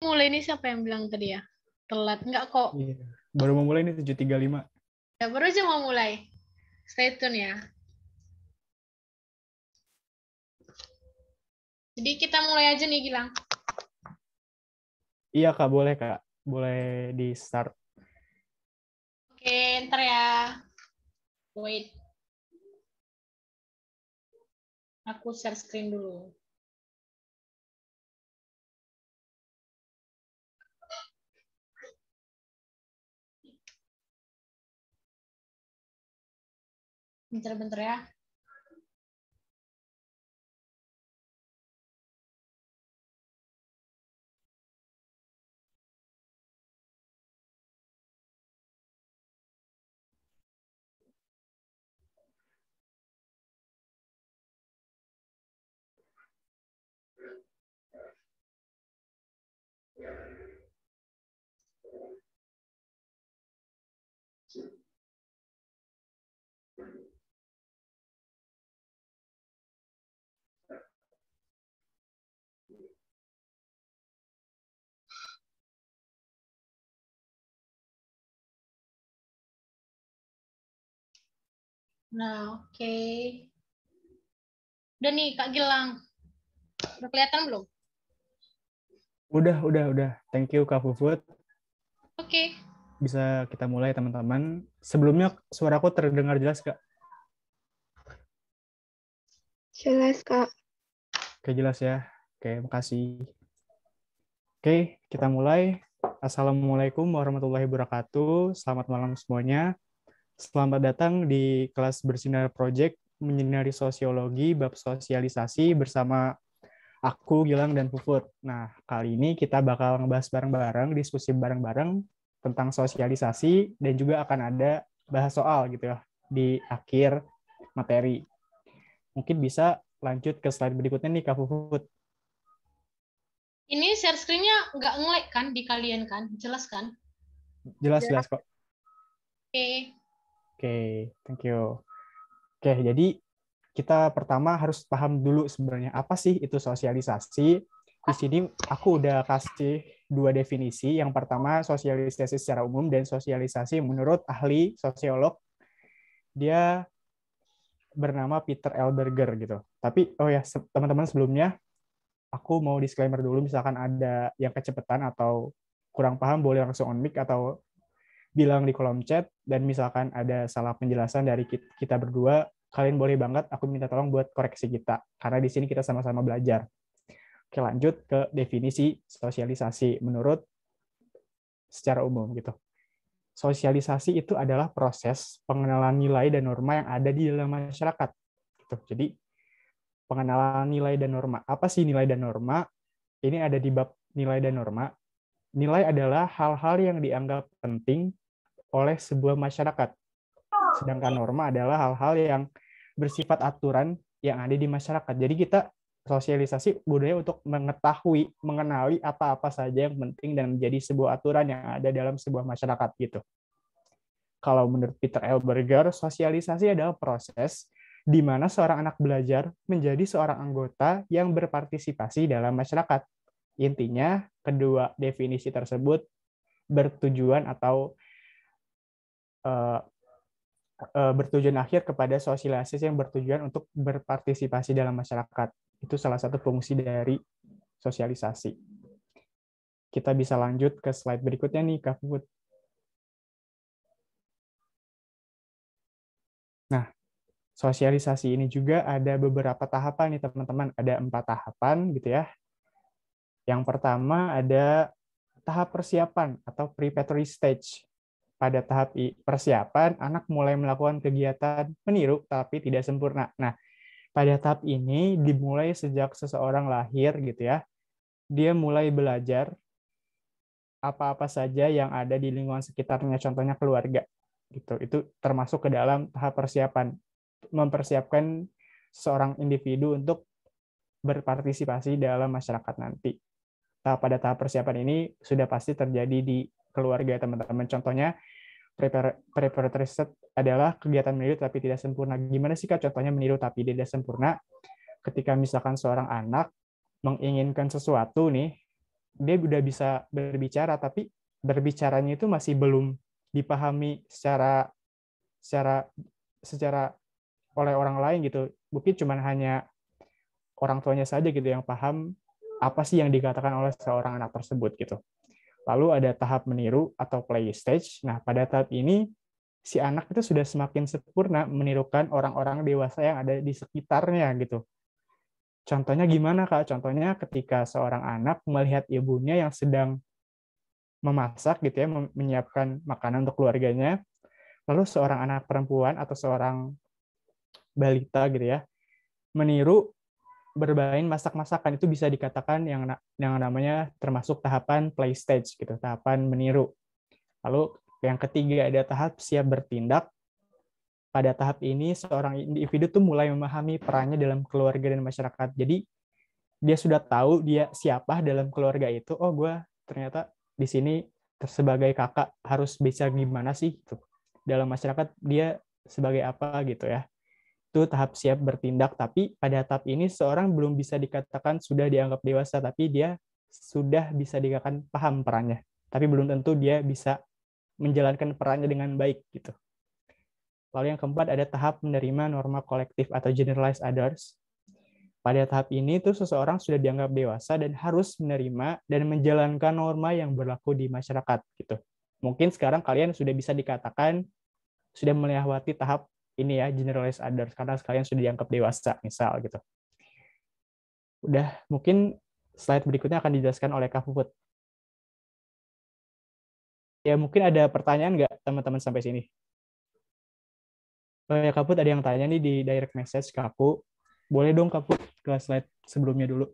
Mulai ini siapa yang bilang tadi ya? Telat. Enggak kok. Iya. Baru mau mulai nih 7.35. Ya, baru aja mau mulai. Stay tune ya. Jadi kita mulai aja nih, Gilang. Iya Kak, boleh Kak. Boleh di start. Oke, ntar ya. Wait. Aku share screen dulu. Bentar-bentar ya. Nah, oke. Udah nih, Kak Gilang. Udah kelihatan belum? Udah. Thank you Kak Puput. Oke. Bisa kita mulai teman-teman. Sebelumnya suaraku terdengar jelas Kak? Jelas, Kak. Oke, jelas ya. Oke, makasih. Oke, kita mulai. Assalamualaikum warahmatullahi wabarakatuh. Selamat malam semuanya. Selamat datang di kelas Bersinar Project menyinari sosiologi bab sosialisasi bersama aku Gilang dan Puput. Nah, kali ini kita bakal ngebahas bareng-bareng, diskusi bareng-bareng tentang sosialisasi dan juga akan ada bahas soal gitu ya di akhir materi. Mungkin bisa lanjut ke slide berikutnya nih Kak Puput. Ini share screen-nya nggak nge-lag kan di kalian kan? Jelas kan? Jelas kok. Oke. Oke, thank you. Oke, jadi kita pertama harus paham dulu sebenarnya apa sih itu sosialisasi. Di sini aku udah kasih dua definisi. Yang pertama sosialisasi secara umum dan sosialisasi menurut ahli sosiolog. Dia bernama Peter L. Berger gitu. Tapi oh ya teman-teman sebelumnya aku mau disclaimer dulu misalkan ada yang kecepatan atau kurang paham boleh langsung on mic atau bilang di kolom chat, dan misalkan ada salah penjelasan dari kita berdua, kalian boleh banget aku minta tolong buat koreksi kita, karena di sini kita sama-sama belajar. Oke, lanjut ke definisi sosialisasi menurut secara umum gitu. Sosialisasi itu adalah proses pengenalan nilai dan norma yang ada di dalam masyarakat. Gitu. Jadi pengenalan nilai dan norma. Apa sih nilai dan norma? Ini ada di bab nilai dan norma. Nilai adalah hal-hal yang dianggap penting oleh sebuah masyarakat. Sedangkan norma adalah hal-hal yang bersifat aturan yang ada di masyarakat. Jadi kita sosialisasi budaya untuk mengetahui, mengenali apa-apa saja yang penting dan menjadi sebuah aturan yang ada dalam sebuah masyarakat gitu. Kalau menurut Peter L. Berger, sosialisasi adalah proses di mana seorang anak belajar menjadi seorang anggota yang berpartisipasi dalam masyarakat. Intinya, kedua definisi tersebut bertujuan atau bertujuan akhir kepada sosialisasi yang bertujuan untuk berpartisipasi dalam masyarakat. Itu salah satu fungsi dari sosialisasi. Kita bisa lanjut ke slide berikutnya nih, Kak Puput. Nah, sosialisasi ini juga ada beberapa tahapan nih, teman-teman. Ada 4 tahapan gitu ya. Yang pertama ada tahap persiapan atau preparatory stage. Pada tahap persiapan, anak mulai melakukan kegiatan meniru tapi tidak sempurna. Nah, pada tahap ini dimulai sejak seseorang lahir gitu ya. Dia mulai belajar apa-apa saja yang ada di lingkungan sekitarnya, contohnya keluarga. Gitu. Itu termasuk ke dalam tahap persiapan, mempersiapkan seorang individu untuk berpartisipasi dalam masyarakat nanti. Pada tahap persiapan ini sudah pasti terjadi di keluarga, teman-teman. Contohnya preparatory stage adalah kegiatan meniru tapi tidak sempurna. Gimana sih Kak contohnya meniru tapi tidak sempurna? Ketika misalkan seorang anak menginginkan sesuatu nih, dia udah bisa berbicara, tapi berbicaranya itu masih belum dipahami secara oleh orang lain gitu. Mungkin cuma hanya orang tuanya saja gitu yang paham apa sih yang dikatakan oleh seorang anak tersebut gitu. Lalu ada tahap meniru atau play stage. Nah, pada tahap ini si anak itu sudah semakin sempurna menirukan orang-orang dewasa yang ada di sekitarnya gitu. Contohnya gimana, Kak? Contohnya ketika seorang anak melihat ibunya yang sedang memasak gitu ya, menyiapkan makanan untuk keluarganya, lalu seorang anak perempuan atau seorang balita gitu ya, meniru bermain masak-masakan, itu bisa dikatakan yang namanya termasuk tahapan play stage gitu, tahapan meniru. Lalu yang ketiga ada tahap siap bertindak. Pada tahap ini seorang individu tuh mulai memahami perannya dalam keluarga dan masyarakat. Jadi dia sudah tahu dia siapa dalam keluarga itu. Oh, gue ternyata di sini sebagai kakak harus bisa gimana sih gitu. Dalam masyarakat dia sebagai apa gitu ya. Itu tahap siap bertindak, tapi pada tahap ini seorang belum bisa dikatakan sudah dianggap dewasa, tapi dia sudah bisa dikatakan paham perannya. Tapi belum tentu dia bisa menjalankan perannya dengan baik gitu. Lalu yang keempat ada tahap menerima norma kolektif atau generalized others. Pada tahap ini tuh seseorang sudah dianggap dewasa dan harus menerima dan menjalankan norma yang berlaku di masyarakat gitu. Mungkin sekarang kalian sudah bisa dikatakan sudah melewati tahap ini ya, generalized others, karena kalian sudah dianggap dewasa misal gitu. Udah, mungkin slide berikutnya akan dijelaskan oleh Kak Puput. Ya, mungkin ada pertanyaan nggak teman-teman sampai sini? Oh ya, Kak Put, ada yang tanya nih di direct message ke aku. Boleh dong Kak Put ke slide sebelumnya dulu.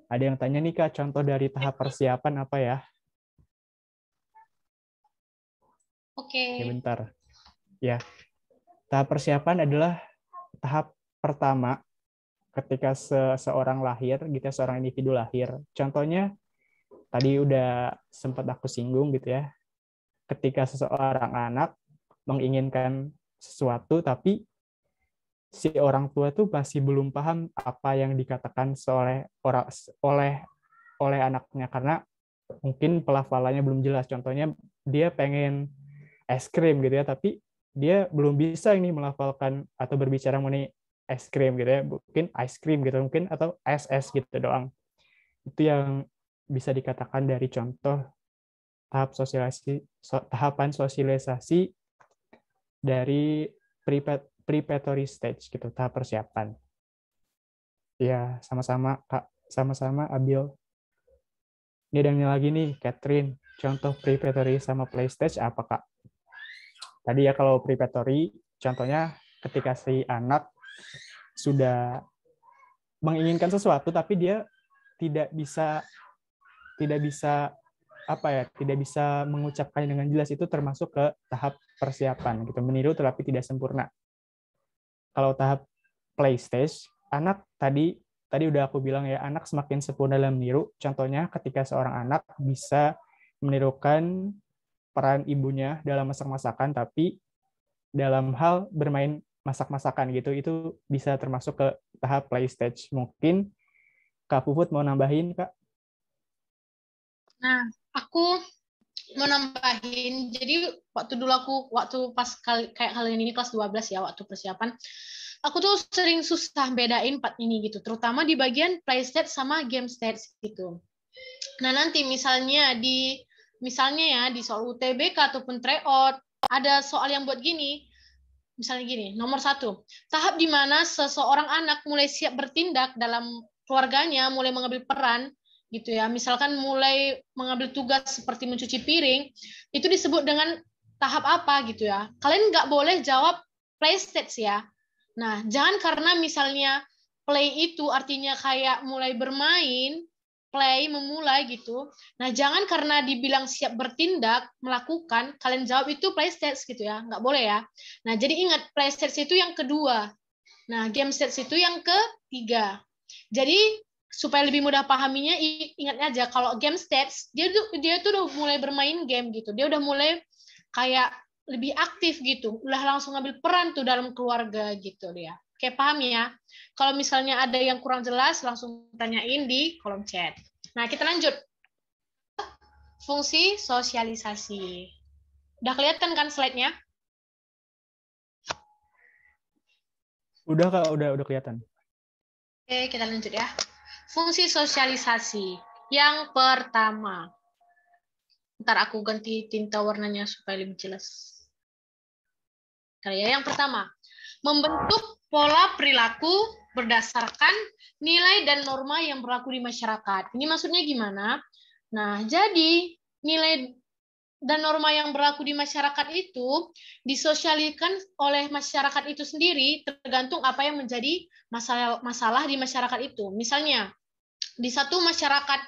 Ada yang tanya nih Kak, contoh dari tahap persiapan apa ya? Oke. Ya bentar. Ya, tahap persiapan adalah tahap pertama ketika seseorang lahir, gitu ya, seorang individu lahir. Contohnya, tadi udah sempat aku singgung gitu ya, ketika seseorang anak menginginkan sesuatu, tapi si orang tua tuh masih belum paham apa yang dikatakan oleh anaknya, karena mungkin pelafalannya belum jelas. Contohnya dia pengen es krim gitu ya, tapi dia belum bisa ini melafalkan atau berbicara mengenai es krim gitu ya, mungkin ice cream gitu mungkin, atau es gitu doang. Itu yang bisa dikatakan dari contoh tahapan sosialisasi dari preparatory stage gitu, tahap persiapan. Ya, sama-sama Kak, sama-sama Abil. Ini ada yang lagi nih, Catherine. Contoh preparatory sama play stage apa Kak? Tadi ya kalau preparatory, contohnya ketika si anak sudah menginginkan sesuatu tapi dia tidak bisa tidak bisa mengucapkan dengan jelas, itu termasuk ke tahap persiapan gitu, meniru tetapi tidak sempurna. Kalau tahap play stage, anak tadi udah aku bilang ya, anak semakin sempurna dalam meniru. Contohnya ketika seorang anak bisa menirukan peran ibunya dalam masak-masakan, tapi dalam hal bermain masak-masakan gitu, itu bisa termasuk ke tahap play stage. Mungkin Kak Puput mau nambahin, Kak? Nah, aku mau nambahin. Jadi waktu pas kayak kalian ini kelas 12 ya, waktu persiapan, aku tuh sering susah bedain part ini gitu, terutama di bagian play stage sama game stage gitu. Nah, nanti misalnya ya di soal UTBK ataupun tryout ada soal yang buat gini. Misalnya gini, nomor 1, tahap di mana seseorang anak mulai siap bertindak dalam keluarganya, mulai mengambil peran, gitu ya. Misalkan mulai mengambil tugas seperti mencuci piring, itu disebut dengan tahap apa gitu ya. Kalian nggak boleh jawab play stage ya. Nah, jangan karena misalnya play itu artinya kayak mulai bermain, memulai gitu. Nah, jangan karena dibilang siap bertindak, melakukan, kalian jawab itu play stage gitu ya. Nggak boleh ya. Nah, jadi ingat, play stage itu yang kedua. Nah, game stage itu yang ketiga. Jadi, supaya lebih mudah pahaminya, ingat aja, kalau game stage, dia tuh udah mulai bermain game gitu. Dia udah mulai kayak lebih aktif gitu. Udah langsung ngambil peran tuh dalam keluarga gitu dia. Oke, paham ya? Kalau misalnya ada yang kurang jelas, langsung tanyain di kolom chat. Nah, kita lanjut. fungsi sosialisasi. Udah kelihatan kan slide-nya? Udah Kak, udah kelihatan. Oke, kita lanjut ya. Fungsi sosialisasi. Yang pertama. Ntar aku ganti tinta warnanya supaya lebih jelas. Yang pertama, membentuk pola perilaku berdasarkan nilai dan norma yang berlaku di masyarakat. Ini maksudnya gimana? Nah, jadi nilai dan norma yang berlaku di masyarakat itu disosialkan oleh masyarakat itu sendiri tergantung apa yang menjadi masalah di masyarakat itu. Misalnya, di satu masyarakat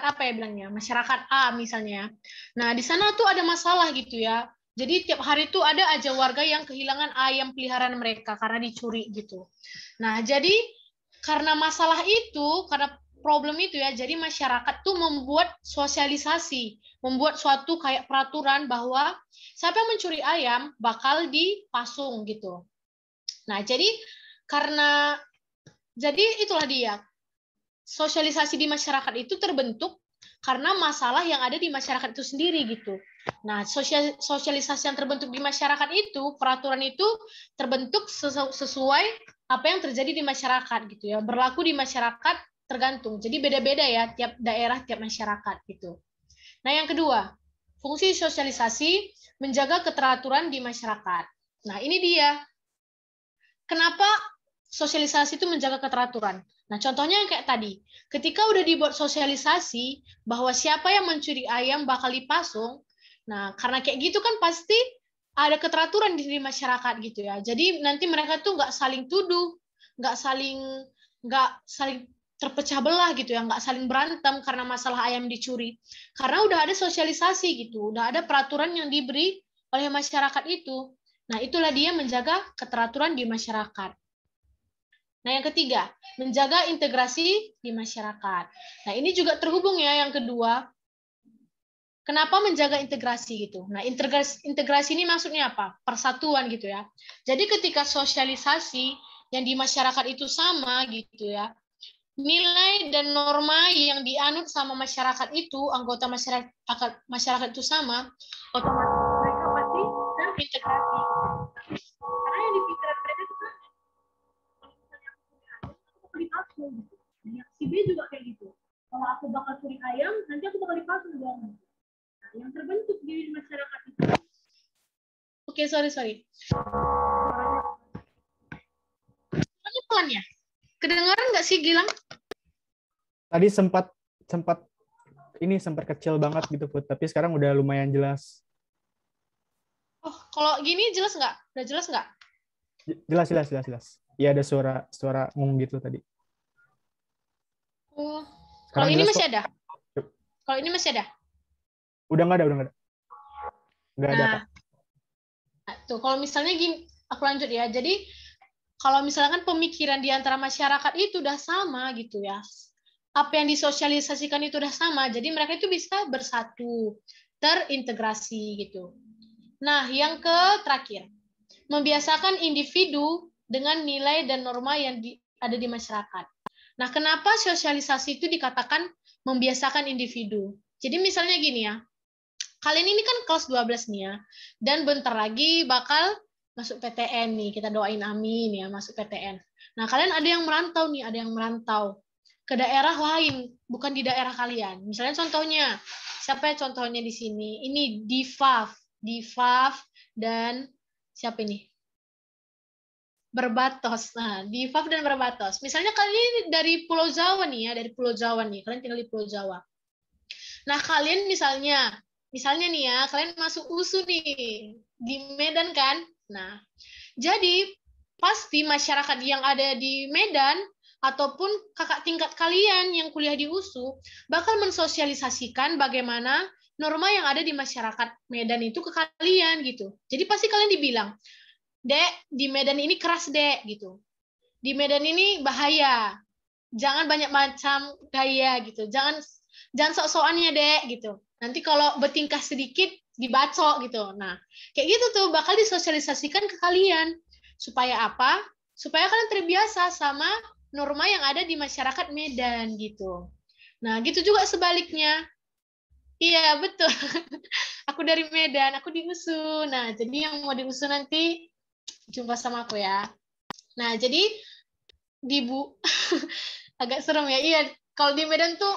apa ya bilangnya? Masyarakat A misalnya. Nah, di sana tuh ada masalah gitu ya. Jadi tiap hari tuh ada aja warga yang kehilangan ayam peliharaan mereka karena dicuri gitu. Nah, jadi karena masalah itu, karena problem itu ya, jadi masyarakat tuh membuat sosialisasi, membuat suatu kayak peraturan bahwa siapa yang mencuri ayam bakal dipasung gitu. Nah, jadi itulah dia. Sosialisasi di masyarakat itu terbentuk karena masalah yang ada di masyarakat itu sendiri gitu. Nah, sosialisasi yang terbentuk di masyarakat itu, peraturan itu terbentuk sesuai apa yang terjadi di masyarakat gitu ya. Berlaku di masyarakat tergantung. Jadi beda-beda ya tiap daerah, tiap masyarakat gitu. Nah, yang kedua, fungsi sosialisasi menjaga keteraturan di masyarakat. Nah, ini dia. Kenapa sosialisasi itu menjaga keteraturan? Nah, contohnya yang kayak tadi. Ketika udah dibuat sosialisasi bahwa siapa yang mencuri ayam bakal dipasung, nah, karena kayak gitu kan pasti ada keteraturan di masyarakat gitu ya. Jadi nanti mereka tuh nggak saling tuduh, nggak saling terpecah belah gitu ya, nggak saling berantem karena masalah ayam dicuri. Karena udah ada sosialisasi gitu, udah ada peraturan yang diberi oleh masyarakat itu. Nah, itulah dia menjaga keteraturan di masyarakat. Nah, yang ketiga, menjaga integrasi di masyarakat. Nah, ini juga terhubung ya yang kedua. Kenapa menjaga integrasi gitu? Nah, integrasi ini maksudnya apa? Persatuan gitu ya. Jadi ketika sosialisasi yang di masyarakat itu sama gitu ya, nilai dan norma yang dianut sama masyarakat itu, anggota masyarakat itu sama, otomatis mereka pasti terintegrasi. Karena yang di pikiran mereka itu kan, kalau misalnya aku punya ayam, aku bakal dipasung gitu. Si B juga kayak gitu. Kalau aku bakal curi ayam, nanti aku bakal dipasung dong. Nah, yang terbentuk di masyarakat itu. Oke, sorry. Ini pelan ya? Kedengaran nggak sih, Gilang? Tadi sempat kecil banget gitu, Put. Tapi sekarang udah lumayan jelas. Oh, kalau gini jelas nggak? Udah jelas nggak? Jelas. Iya, ada suara ngung gitu tadi. Oh, kalau ini masih ada? Kalau ini masih ada? Udah nggak ada. Nggak ada, Kak. Nah, tuh, kalau misalnya gini, aku lanjut ya. Jadi, kalau misalkan pemikiran di antara masyarakat itu udah sama gitu ya, apa yang disosialisasikan itu udah sama, jadi mereka itu bisa bersatu, terintegrasi gitu. Nah, yang terakhir, membiasakan individu dengan nilai dan norma yang ada di masyarakat. Nah, kenapa sosialisasi itu dikatakan membiasakan individu? Jadi misalnya gini ya, kalian ini kan kelas 12 nih ya, dan bentar lagi bakal masuk PTN nih, kita doain amin ya, masuk PTN. Nah, kalian ada yang merantau ke daerah lain, bukan di daerah kalian. Misalnya contohnya, siapa ya contohnya di sini? Ini Difaf dan siapa ini? Berbatos. Nah, Difaf dan Berbatos. Misalnya kalian ini dari Pulau Jawa nih ya, kalian tinggal di Pulau Jawa. Nah, kalian misalnya nih ya, kalian masuk USU nih di Medan kan? Nah, jadi pasti masyarakat yang ada di Medan ataupun kakak tingkat kalian yang kuliah di USU bakal mensosialisasikan bagaimana norma yang ada di masyarakat Medan itu ke kalian gitu. Jadi pasti kalian dibilang, "Dek, di Medan ini keras, Dek," gitu. "Di Medan ini bahaya. Jangan banyak macam gaya gitu. Jangan sok-sokannya, Dek," gitu. Nanti kalau bertingkah sedikit dibacok gitu. Nah, kayak gitu tuh bakal disosialisasikan ke kalian. Supaya apa? Supaya kalian terbiasa sama norma yang ada di masyarakat Medan gitu. Nah, gitu juga sebaliknya. Iya, betul. Aku dari Medan, aku di USU. Nah, jadi yang mau di USU nanti jumpa sama aku ya. Nah, jadi di agak serem ya. Iya, kalau di Medan tuh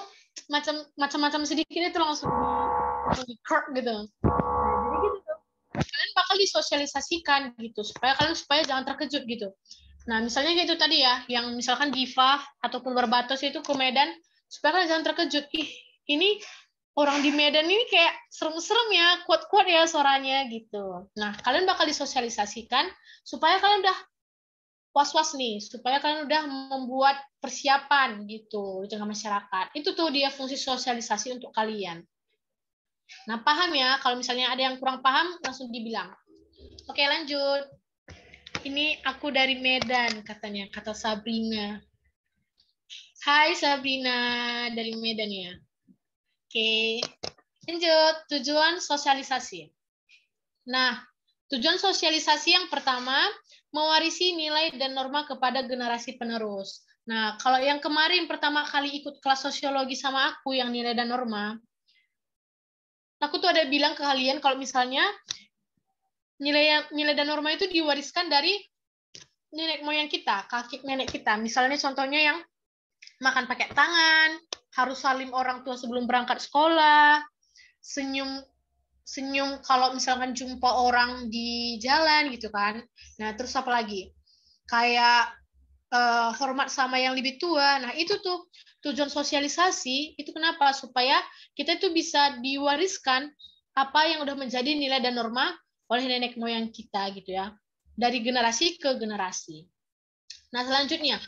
macam-macam sedikit itu langsung di curb gitu. Nah, jadi gitu tuh. Kalian bakal disosialisasikan gitu supaya jangan terkejut gitu. Nah, misalnya gitu tadi ya, yang misalkan Diva ataupun Barbatos itu ke Medan, supaya kalian jangan terkejut. Ih, ini orang di Medan ini kayak serem-serem ya, kuat-kuat ya suaranya gitu. Nah, kalian bakal disosialisasikan supaya kalian udah was-was nih, supaya kalian udah membuat persiapan gitu di tengah masyarakat. Itu tuh dia fungsi sosialisasi untuk kalian. Nah, paham ya, kalau misalnya ada yang kurang paham, langsung dibilang. Oke, lanjut. Ini aku dari Medan, katanya, kata Sabrina. Hai Sabrina, dari Medan ya. Oke, lanjut. Tujuan sosialisasi. Nah, tujuan sosialisasi yang pertama, mewarisi nilai dan norma kepada generasi penerus. Nah, kalau yang kemarin pertama kali ikut kelas sosiologi sama aku, yang nilai dan norma, aku tuh ada bilang ke kalian kalau misalnya nilai dan norma itu diwariskan dari nenek moyang kita, kakek nenek kita. Misalnya contohnya yang makan pakai tangan, harus salim orang tua sebelum berangkat sekolah, senyum kalau misalkan jumpa orang di jalan gitu kan. Nah, terus apa lagi? Kayak hormat sama yang lebih tua. Nah, itu tuh tujuan sosialisasi itu kenapa? Supaya kita itu bisa diwariskan apa yang udah menjadi nilai dan norma oleh nenek moyang kita gitu ya. Dari generasi ke generasi. Nah, selanjutnya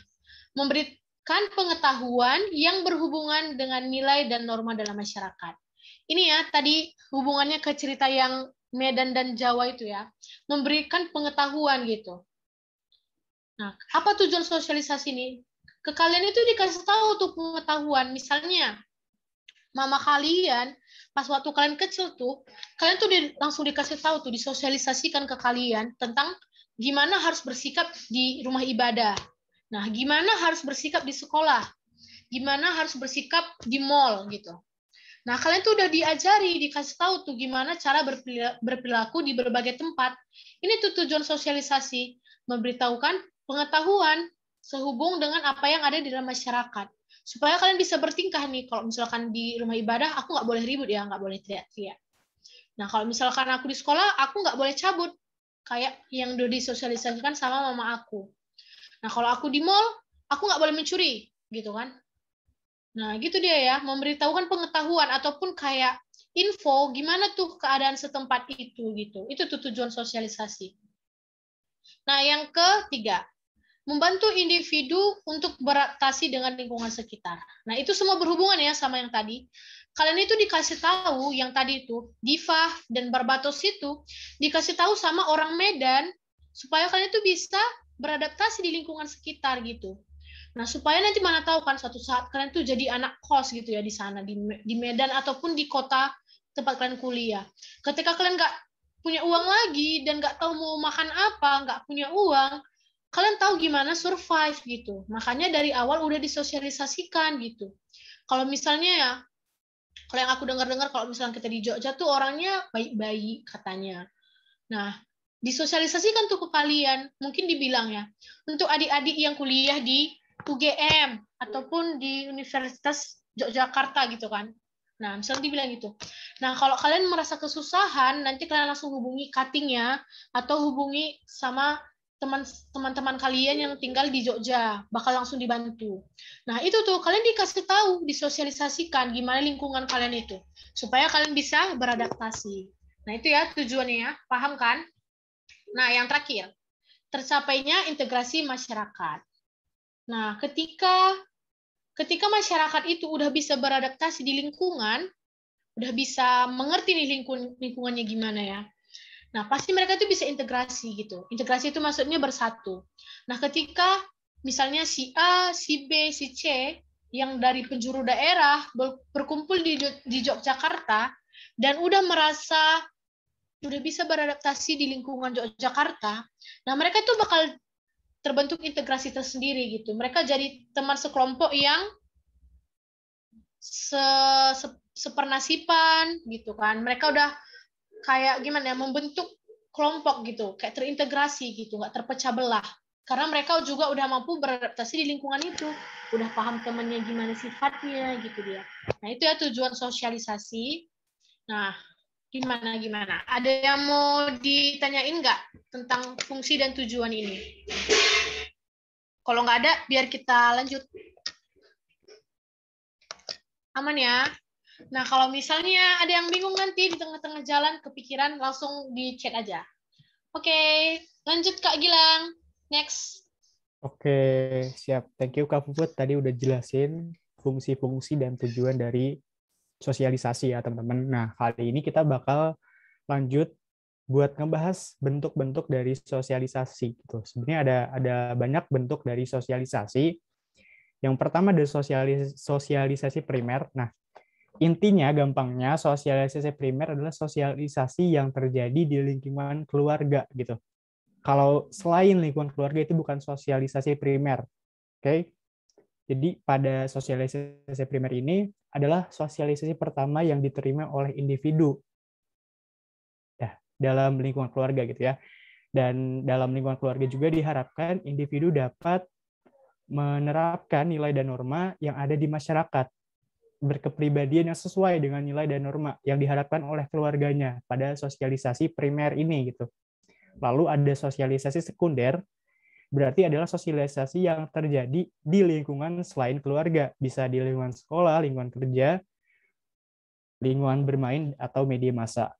memberikan pengetahuan yang berhubungan dengan nilai dan norma dalam masyarakat. Ini ya, tadi hubungannya ke cerita yang Medan dan Jawa itu ya. Memberikan pengetahuan gitu. Nah, apa tujuan sosialisasi ini? Ke kalian itu dikasih tahu tuh pengetahuan. Misalnya, mama kalian, pas waktu kalian kecil tuh, kalian tuh langsung dikasih tahu tuh, disosialisasikan ke kalian tentang gimana harus bersikap di rumah ibadah. Nah, gimana harus bersikap di sekolah. Gimana harus bersikap di mall gitu. Nah, kalian tuh udah diajari, dikasih tahu tuh gimana cara berperilaku di berbagai tempat. Ini tuh tujuan sosialisasi, memberitahukan pengetahuan sehubung dengan apa yang ada di dalam masyarakat. Supaya kalian bisa bertingkah nih, kalau misalkan di rumah ibadah, aku nggak boleh ribut ya, nggak boleh teriak-teriak. Nah, kalau misalkan aku di sekolah, aku nggak boleh cabut. Kayak yang udah disosialisasikan sama mama aku. Nah, kalau aku di mall, aku nggak boleh mencuri, gitu kan. Nah, gitu dia ya, memberitahukan pengetahuan ataupun kayak info gimana tuh keadaan setempat itu gitu. Itu tuh tujuan sosialisasi. Nah, yang ketiga, membantu individu untuk beradaptasi dengan lingkungan sekitar. Nah, itu semua berhubungan ya sama yang tadi. Kalian itu dikasih tahu yang tadi itu, Diva dan Barbatos itu dikasih tahu sama orang Medan supaya kalian itu bisa beradaptasi di lingkungan sekitar gitu. Nah, supaya nanti mana tahu kan suatu saat kalian tuh jadi anak kos gitu ya di sana, di Medan ataupun di kota tempat kalian kuliah. Ketika kalian nggak punya uang lagi dan nggak tahu mau makan apa, nggak punya uang, kalian tahu gimana survive gitu. Makanya dari awal udah disosialisasikan gitu. Kalau misalnya ya, kalau yang aku dengar-dengar kalau misalnya kita di Jogja tuh orangnya baik-baik katanya. Nah, disosialisasikan tuh ke kalian. Mungkin dibilang ya, untuk adik-adik yang kuliah di UGM ataupun di Universitas Yogyakarta gitu kan. Nah, misalnya dibilang gitu. Nah, kalau kalian merasa kesusahan, nanti kalian langsung hubungi cutting-nya atau hubungi sama teman-teman kalian yang tinggal di Jogja, bakal langsung dibantu. Nah, itu tuh kalian dikasih tahu, disosialisasikan gimana lingkungan kalian itu supaya kalian bisa beradaptasi. Nah, itu ya tujuannya ya. Paham kan? Nah, yang terakhir, tercapainya integrasi masyarakat. Nah, ketika masyarakat itu udah bisa beradaptasi di lingkungan, udah bisa mengerti nih lingkungannya gimana ya. Nah, pasti mereka itu bisa integrasi gitu. Integrasi itu maksudnya bersatu. Nah, ketika misalnya si A, si B, si C yang dari penjuru daerah berkumpul di Yogyakarta dan udah merasa udah bisa beradaptasi di lingkungan Yogyakarta, nah mereka itu bakal terbentuk integrasi tersendiri gitu. Mereka jadi teman sekelompok yang sepernasipan gitu kan. Mereka udah kayak gimana ya, membentuk kelompok gitu, kayak terintegrasi gitu, nggak terpecah belah. Karena mereka juga udah mampu beradaptasi di lingkungan itu, udah paham temennya gimana sifatnya gitu dia. Nah itu ya tujuan sosialisasi. Nah gimana? Ada yang mau ditanyain nggak tentang fungsi dan tujuan ini? Kalau nggak ada, biar kita lanjut. Aman ya? Nah, kalau misalnya ada yang bingung nanti di tengah-tengah jalan, kepikiran, langsung di chat aja. Oke, lanjut Kak Gilang. Next. Oke, siap. Thank you Kak Puput. Tadi udah jelasin fungsi-fungsi dan tujuan dari sosialisasi ya teman-teman. Nah, kali ini kita bakal lanjut buat ngebahas bentuk-bentuk dari sosialisasi gitu. Sebenarnya ada banyak bentuk dari sosialisasi. Yang pertama ada sosialisasi primer. Nah, intinya gampangnya sosialisasi primer adalah sosialisasi yang terjadi di lingkungan keluarga gitu. Kalau selain lingkungan keluarga itu bukan sosialisasi primer. Oke. Jadi pada sosialisasi primer ini adalah sosialisasi pertama yang diterima oleh individu dalam lingkungan keluarga gitu ya. Dan dalam lingkungan keluarga juga diharapkan individu dapat menerapkan nilai dan norma yang ada di masyarakat, berkepribadian yang sesuai dengan nilai dan norma yang diharapkan oleh keluarganya pada sosialisasi primer ini gitu. Lalu ada sosialisasi sekunder, berarti adalah sosialisasi yang terjadi di lingkungan selain keluarga, bisa di lingkungan sekolah, lingkungan kerja, lingkungan bermain, atau media massa.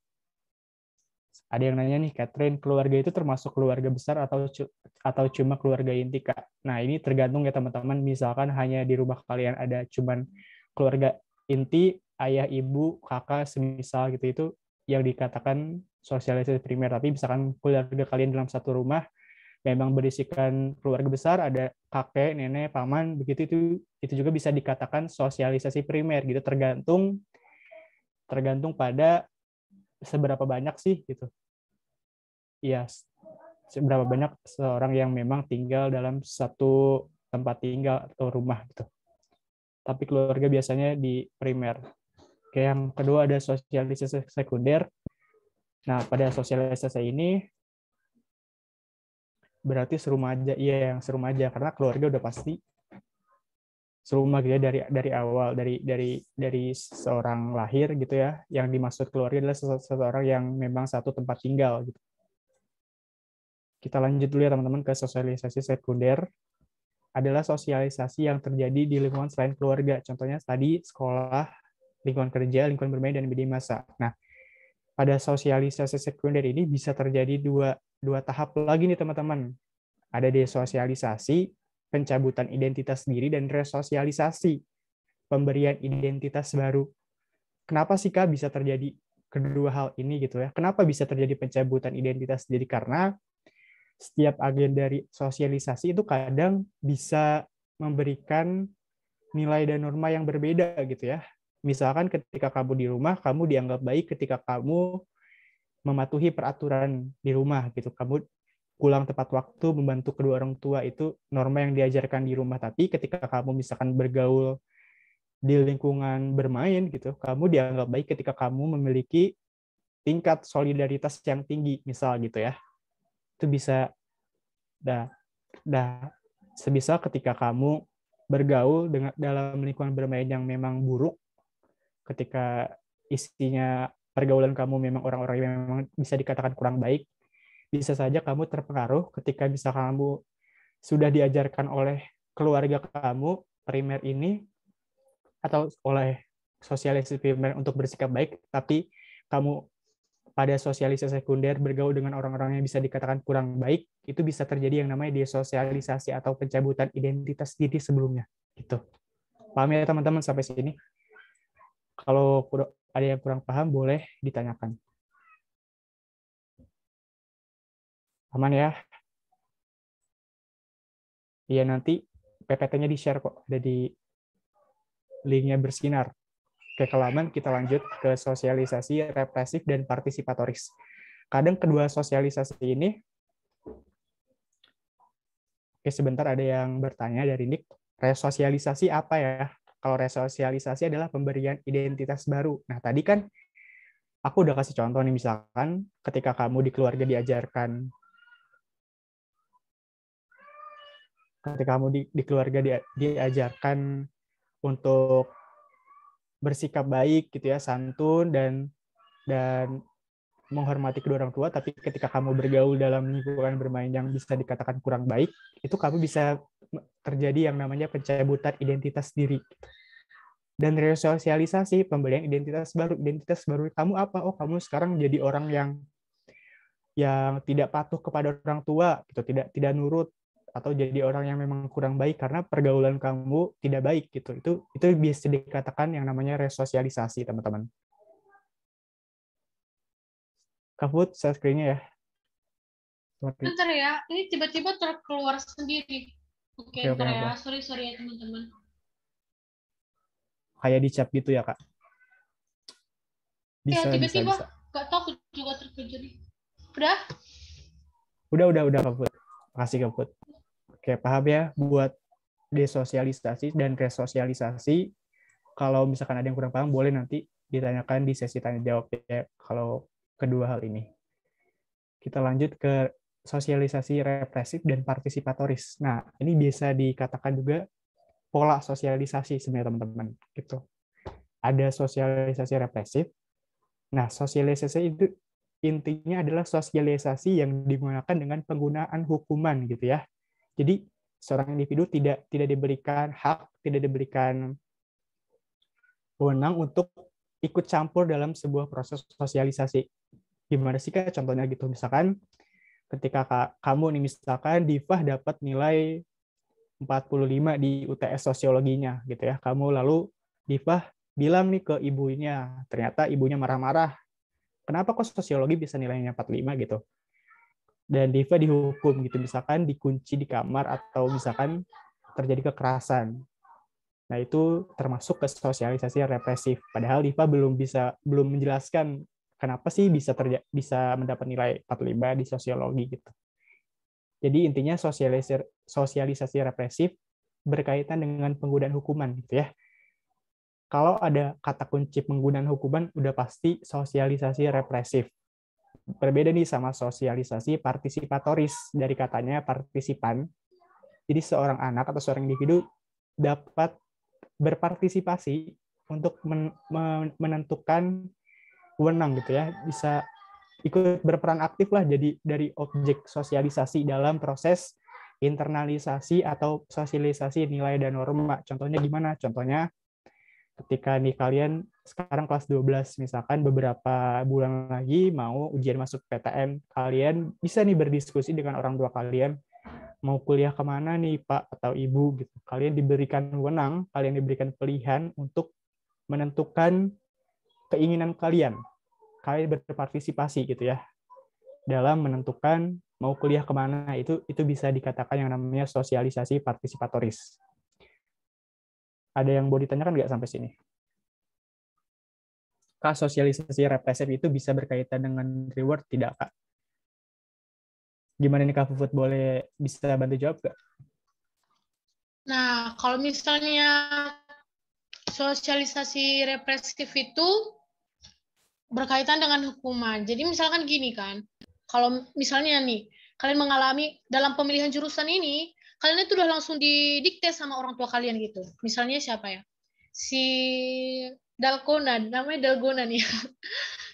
Ada yang nanya nih, Catherine, keluarga itu termasuk keluarga besar atau cuma keluarga inti, Kak? Nah, ini tergantung ya teman-teman. Misalkan hanya di rumah kalian ada cuman keluarga inti, ayah, ibu, kakak, semisal gitu, itu yang dikatakan sosialisasi primer. Tapi misalkan keluarga kalian dalam satu rumah memang berisikan keluarga besar, ada kakek, nenek, paman, begitu itu juga bisa dikatakan sosialisasi primer gitu, tergantung pada seberapa banyak sih gitu. Iya, seberapa banyak seorang yang memang tinggal dalam satu tempat tinggal atau rumah gitu. Tapi keluarga biasanya di primer. Oke, yang kedua ada sosialisasi sekunder. Nah, pada sosialisasi ini berarti serumah aja, iya yang serumah aja karena keluarga udah pasti serumah gitu ya dari awal dari seorang lahir gitu ya. Yang dimaksud keluarga adalah seseorang yang memang satu tempat tinggal gitu. Kita lanjut dulu ya teman-teman ke sosialisasi sekunder. Adalah sosialisasi yang terjadi di lingkungan selain keluarga. Contohnya tadi sekolah, lingkungan kerja, lingkungan bermain, dan media massa. Nah, pada sosialisasi sekunder ini bisa terjadi dua tahap lagi nih teman-teman. Ada desosialisasi, pencabutan identitas diri, dan resosialisasi, pemberian identitas baru. Kenapa sih Kak bisa terjadi kedua hal ini gitu ya? Kenapa bisa terjadi pencabutan identitas diri? Karena setiap agen dari sosialisasi itu kadang bisa memberikan nilai dan norma yang berbeda gitu ya. Misalkan ketika kamu di rumah, kamu dianggap baik ketika kamu mematuhi peraturan di rumah gitu. Kamu pulang tepat waktu, membantu kedua orang tua, itu norma yang diajarkan di rumah. Tapi ketika kamu misalkan bergaul di lingkungan bermain gitu, kamu dianggap baik ketika kamu memiliki tingkat solidaritas yang tinggi, misal gitu ya. Itu bisa sebisa ketika kamu bergaul dalam lingkungan bermain yang memang buruk, ketika isinya pergaulan kamu memang orang-orang yang memang bisa dikatakan kurang baik, bisa saja kamu terpengaruh ketika bisa kamu sudah diajarkan oleh keluarga kamu primer ini atau oleh sosialisasi primer untuk bersikap baik, tapi kamu pada sosialisasi sekunder bergaul dengan orang-orang yang bisa dikatakan kurang baik, itu bisa terjadi yang namanya desosialisasi atau pencabutan identitas diri sebelumnya. Gitu. Paham ya teman-teman sampai sini? Kalau ada yang kurang paham, boleh ditanyakan. Aman ya? Iya, nanti PPT-nya di-share kok. Ada di linknya bersinar. Oke, kelamaan kita lanjut ke sosialisasi represif dan partisipatoris. Kadang kedua sosialisasi ini, oke sebentar ada yang bertanya dari Nick, resosialisasi apa ya? Kalau resosialisasi adalah pemberian identitas baru. Nah, tadi kan aku udah kasih contoh nih, misalkan ketika kamu di keluarga diajarkan untuk bersikap baik gitu ya, santun dan menghormati kedua orang tua, tapi ketika kamu bergaul dalam lingkungan bermain yang bisa dikatakan kurang baik, itu kamu bisa terjadi yang namanya pencabutan identitas diri. Dan resosialisasi, pemberian identitas baru kamu apa? Oh, kamu sekarang jadi orang yang tidak patuh kepada orang tua, gitu, tidak nurut, atau jadi orang yang memang kurang baik karena pergaulan kamu tidak baik gitu. Itu bisa dikatakan yang namanya resosialisasi, teman-teman. Kavut share screen-nya ya. Bentar ya, ini tiba-tiba terkeluar sendiri. Oke, Oke, bentar ya. apa? Sorry ya teman-teman. Kayak di chat gitu ya, Kak? Ya, Bisa. tiba-tiba. Gak tahu, aku juga terkejut. Udah? Udah, Kavut. Makasih, Kavut. Oke, paham ya buat desosialisasi dan resosialisasi. Kalau misalkan ada yang kurang paham, boleh nanti ditanyakan di sesi tanya jawab ya, kalau kedua hal ini. Kita lanjut ke sosialisasi represif dan partisipatoris. Nah, ini bisa dikatakan juga pola sosialisasi sebenarnya, teman-teman. Gitu. Ada sosialisasi represif. Nah, sosialisasi itu intinya adalah sosialisasi yang digunakan dengan penggunaan hukuman gitu ya. Jadi seorang individu tidak diberikan hak, tidak diberikan wewenang untuk ikut campur dalam sebuah proses sosialisasi. Gimana sih, Kak? Contohnya gitu, misalkan ketika kamu nih, misalkan Difah dapat nilai 45 di UTS sosiologinya gitu ya. Kamu lalu Difah bilang nih ke ibunya, ternyata ibunya marah-marah. Kenapa kok sosiologi bisa nilainya 45 gitu? Dan Difah dihukum gitu, misalkan dikunci di kamar atau misalkan terjadi kekerasan. Nah, itu termasuk ke sosialisasi represif. Padahal Diva belum menjelaskan kenapa sih bisa mendapat nilai 45 di sosiologi gitu. Jadi intinya sosialisasi represif berkaitan dengan penggunaan hukuman gitu ya. Kalau ada kata kunci penggunaan hukuman, udah pasti sosialisasi represif. Berbeda nih sama sosialisasi partisipatoris, dari katanya partisipan. Jadi seorang anak atau seorang individu dapat berpartisipasi untuk menentukan wewenang gitu ya, bisa ikut berperan aktif lah, jadi dari objek sosialisasi dalam proses internalisasi atau sosialisasi nilai dan norma. Contohnya gimana? Contohnya ketika nih kalian sekarang kelas 12, misalkan beberapa bulan lagi mau ujian masuk PTN, kalian bisa nih berdiskusi dengan orang tua kalian, mau kuliah kemana nih Pak atau Ibu gitu. Kalian diberikan wewenang, kalian diberikan pilihan untuk menentukan keinginan kalian. Kalian berpartisipasi gitu ya dalam menentukan mau kuliah kemana. Itu bisa dikatakan yang namanya sosialisasi partisipatoris. Ada yang mau ditanyakan nggak sampai sini? Kak, sosialisasi represif itu bisa berkaitan dengan reward tidak, Kak? Gimana nih Kak Puput, bisa bantu jawab nggak? Nah, kalau misalnya sosialisasi represif itu berkaitan dengan hukuman. Jadi misalkan gini kan, kalau misalnya nih, kalian mengalami dalam pemilihan jurusan ini, kalian itu udah langsung didikte sama orang tua kalian gitu. Misalnya siapa ya? Si Dalgona, namanya Dalgona nih.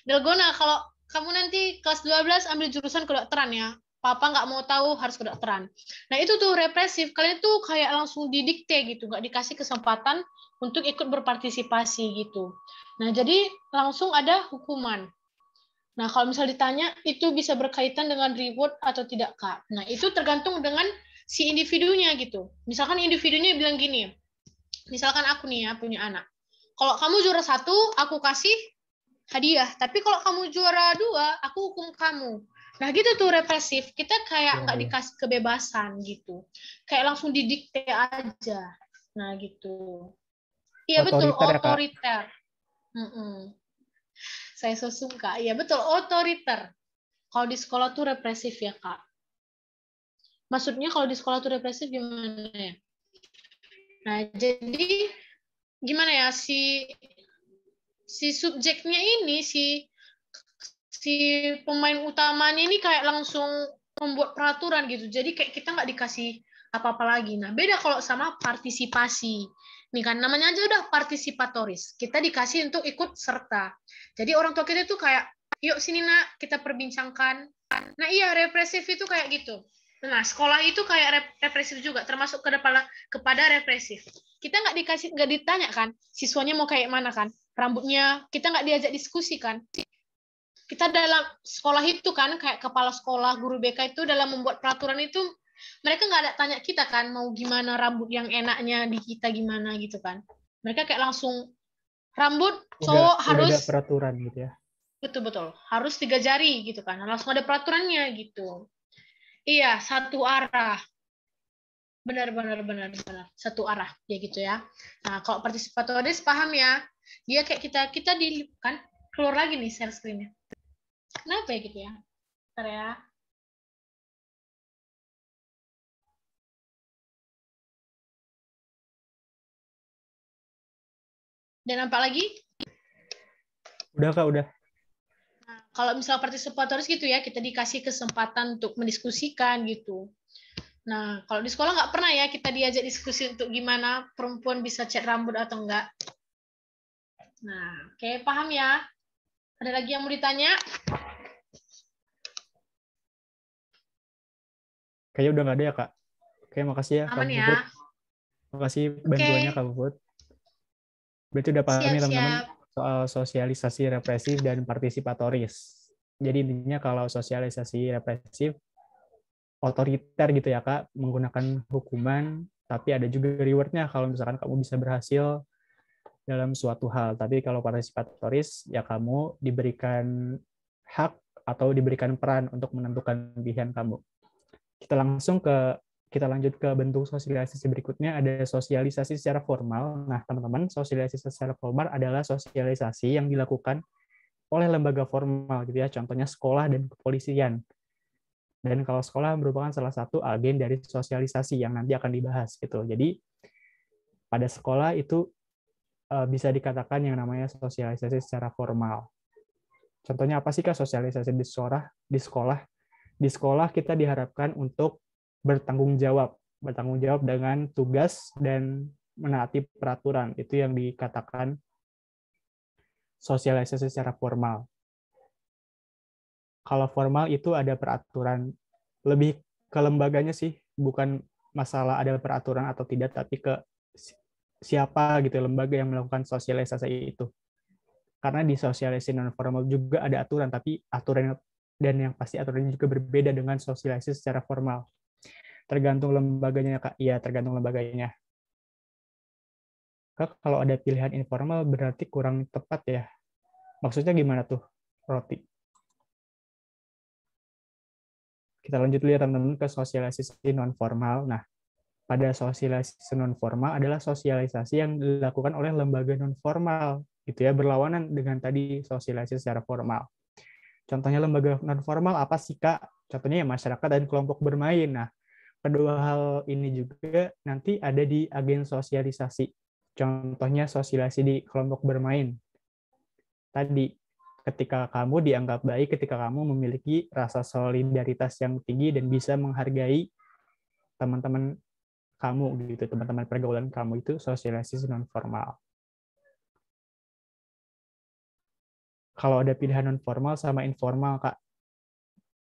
Dalgona, kalau kamu nanti kelas 12 ambil jurusan kedokteran ya. Papa nggak mau tahu harus kedokteran. Nah itu tuh represif. Kalian tuh kayak langsung didikte gitu, nggak dikasih kesempatan untuk ikut berpartisipasi gitu. Nah jadi langsung ada hukuman. Nah kalau misal ditanya itu bisa berkaitan dengan reward atau tidak Kak. Nah itu tergantung dengan si individunya gitu. Misalkan individunya bilang gini, misalkan aku nih ya punya anak. Kalau kamu juara 1, aku kasih hadiah. Tapi kalau kamu juara 2, aku hukum kamu. Nah gitu tuh represif. Kita kayak nggak dikasih kebebasan gitu. Kayak langsung didikte aja. Nah gitu. Iya betul, otoriter. Saya sosum Kak. Iya betul, otoriter. Kalau di sekolah tuh represif ya Kak. Maksudnya kalau di sekolah tuh represif gimana ya? Nah jadi gimana ya, si subjeknya ini, si pemain utamanya ini kayak langsung membuat peraturan gitu. Jadi kayak kita nggak dikasih apa-apa lagi. Nah, beda kalau sama partisipasi. Nih kan, namanya aja udah partisipatoris. Kita dikasih untuk ikut serta. Jadi orang tua kita tuh kayak, yuk sini nak, kita perbincangkan. Nah iya, represif itu kayak gitu. Nah, sekolah itu kayak represif juga, termasuk kepada represif. Kita nggak ditanya kan, siswanya mau kayak mana kan, rambutnya, kita nggak diajak diskusi kan. Kita dalam sekolah itu kan, kayak kepala sekolah, guru BK itu dalam membuat peraturan itu, mereka nggak ada tanya kita kan, mau gimana rambut yang enaknya di kita gimana gitu kan. Mereka kayak langsung, rambut cowok harus... Udah ada peraturan gitu ya. Betul-betul, harus 3 jari gitu kan. Langsung ada peraturannya gitu. Iya, satu arah. Benar. Satu arah, ya gitu ya. Nah, kalau partisipatoris paham ya. Dia kayak kita di kan, keluar lagi nih share screen-nya. Kenapa ya gitu ya? Bentar ya. Dan nampak lagi? Udah Kak, udah. Nah, kalau misalnya partisipatoris gitu ya, kita dikasih kesempatan untuk mendiskusikan gitu. Nah, kalau di sekolah nggak pernah ya kita diajak diskusi untuk gimana perempuan bisa cat rambut atau enggak. Nah, oke, paham ya? Ada lagi yang mau ditanya? Kayaknya udah nggak ada ya Kak. Oke, makasih ya Kak Aman ya? Puput. Makasih bantuannya Kak Puput. Berarti udah paham nih teman-teman Siap-siap. soal sosialisasi represif dan partisipatoris. Jadi intinya kalau sosialisasi represif otoriter gitu ya Kak, menggunakan hukuman, tapi ada juga rewardnya kalau misalkan kamu bisa berhasil dalam suatu hal. Tapi kalau partisipatoris, ya kamu diberikan hak atau diberikan peran untuk menentukan pilihan kamu. Kita lanjut ke bentuk sosialisasi berikutnya, ada sosialisasi secara formal. Nah, teman-teman, sosialisasi secara formal adalah sosialisasi yang dilakukan oleh lembaga formal gitu ya, contohnya sekolah dan kepolisian. Dan kalau sekolah merupakan salah satu agen dari sosialisasi yang nanti akan dibahas gitu. Jadi pada sekolah itu bisa dikatakan yang namanya sosialisasi secara formal. Contohnya apa sih Kak sosialisasi di sekolah? Di sekolah kita diharapkan untuk bertanggung jawab dengan tugas dan menaati peraturan. Itu yang dikatakan sosialisasi secara formal. Kalau formal itu ada peraturan, lebih ke lembaganya sih, bukan masalah ada peraturan atau tidak, tapi ke siapa gitu lembaga yang melakukan sosialisasi itu. Karena di sosialisasi non formal juga ada aturan, tapi aturan dan yang pasti aturannya juga berbeda dengan sosialisasi secara formal. Tergantung lembaganya Kak. Iya, tergantung lembaganya. Kak, kalau ada pilihan informal berarti kurang tepat ya. Maksudnya gimana tuh, Roti? Kita lanjut dulu ya teman-teman ke sosialisasi non formal. Nah, pada sosialisasi non formal adalah sosialisasi yang dilakukan oleh lembaga non formal gitu ya, berlawanan dengan tadi sosialisasi secara formal. Contohnya lembaga non formal apa sih Kak? Contohnya ya masyarakat dan kelompok bermain. Nah, kedua hal ini juga nanti ada di agen sosialisasi. Contohnya sosialisasi di kelompok bermain. Tadi ketika kamu dianggap baik, ketika kamu memiliki rasa solidaritas yang tinggi dan bisa menghargai teman-teman kamu gitu, teman-teman pergaulan kamu, itu sosialisasi non formal. Kalau ada pilihan non formal sama informal Kak,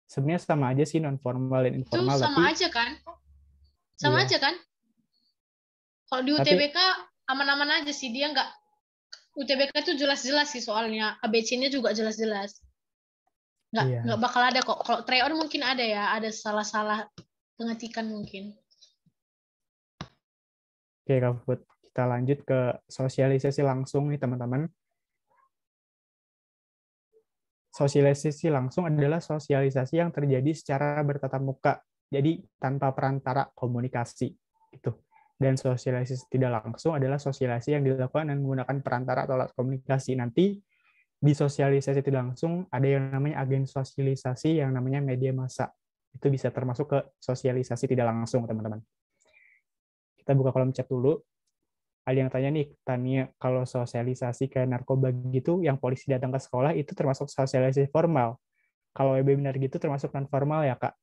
sebenarnya sama aja sih non formal dan informal. Itu sama aja kan? Sama aja kan? Kalau di UTBK aman-aman aja sih, dia nggak, UTBK itu jelas-jelas sih soalnya, ABC-nya juga jelas-jelas. Nggak bakal ada kok. Kalau try-on mungkin ada ya, ada salah-salah pengetikan mungkin. Oke Kak Put, kita lanjut ke sosialisasi langsung nih teman-teman. Sosialisasi langsung adalah sosialisasi yang terjadi secara bertatap muka, jadi tanpa perantara komunikasi gitu. Dan sosialisasi tidak langsung adalah sosialisasi yang dilakukan dengan menggunakan perantara atau alat komunikasi. Nanti di sosialisasi tidak langsung ada yang namanya agen sosialisasi yang namanya media massa. Itu bisa termasuk ke sosialisasi tidak langsung, teman-teman. Kita buka kolom chat dulu. Ada yang tanya nih, Tania, kalau sosialisasi kayak narkoba gitu, yang polisi datang ke sekolah itu termasuk sosialisasi formal. Kalau webinar gitu termasuk non formal ya Kak?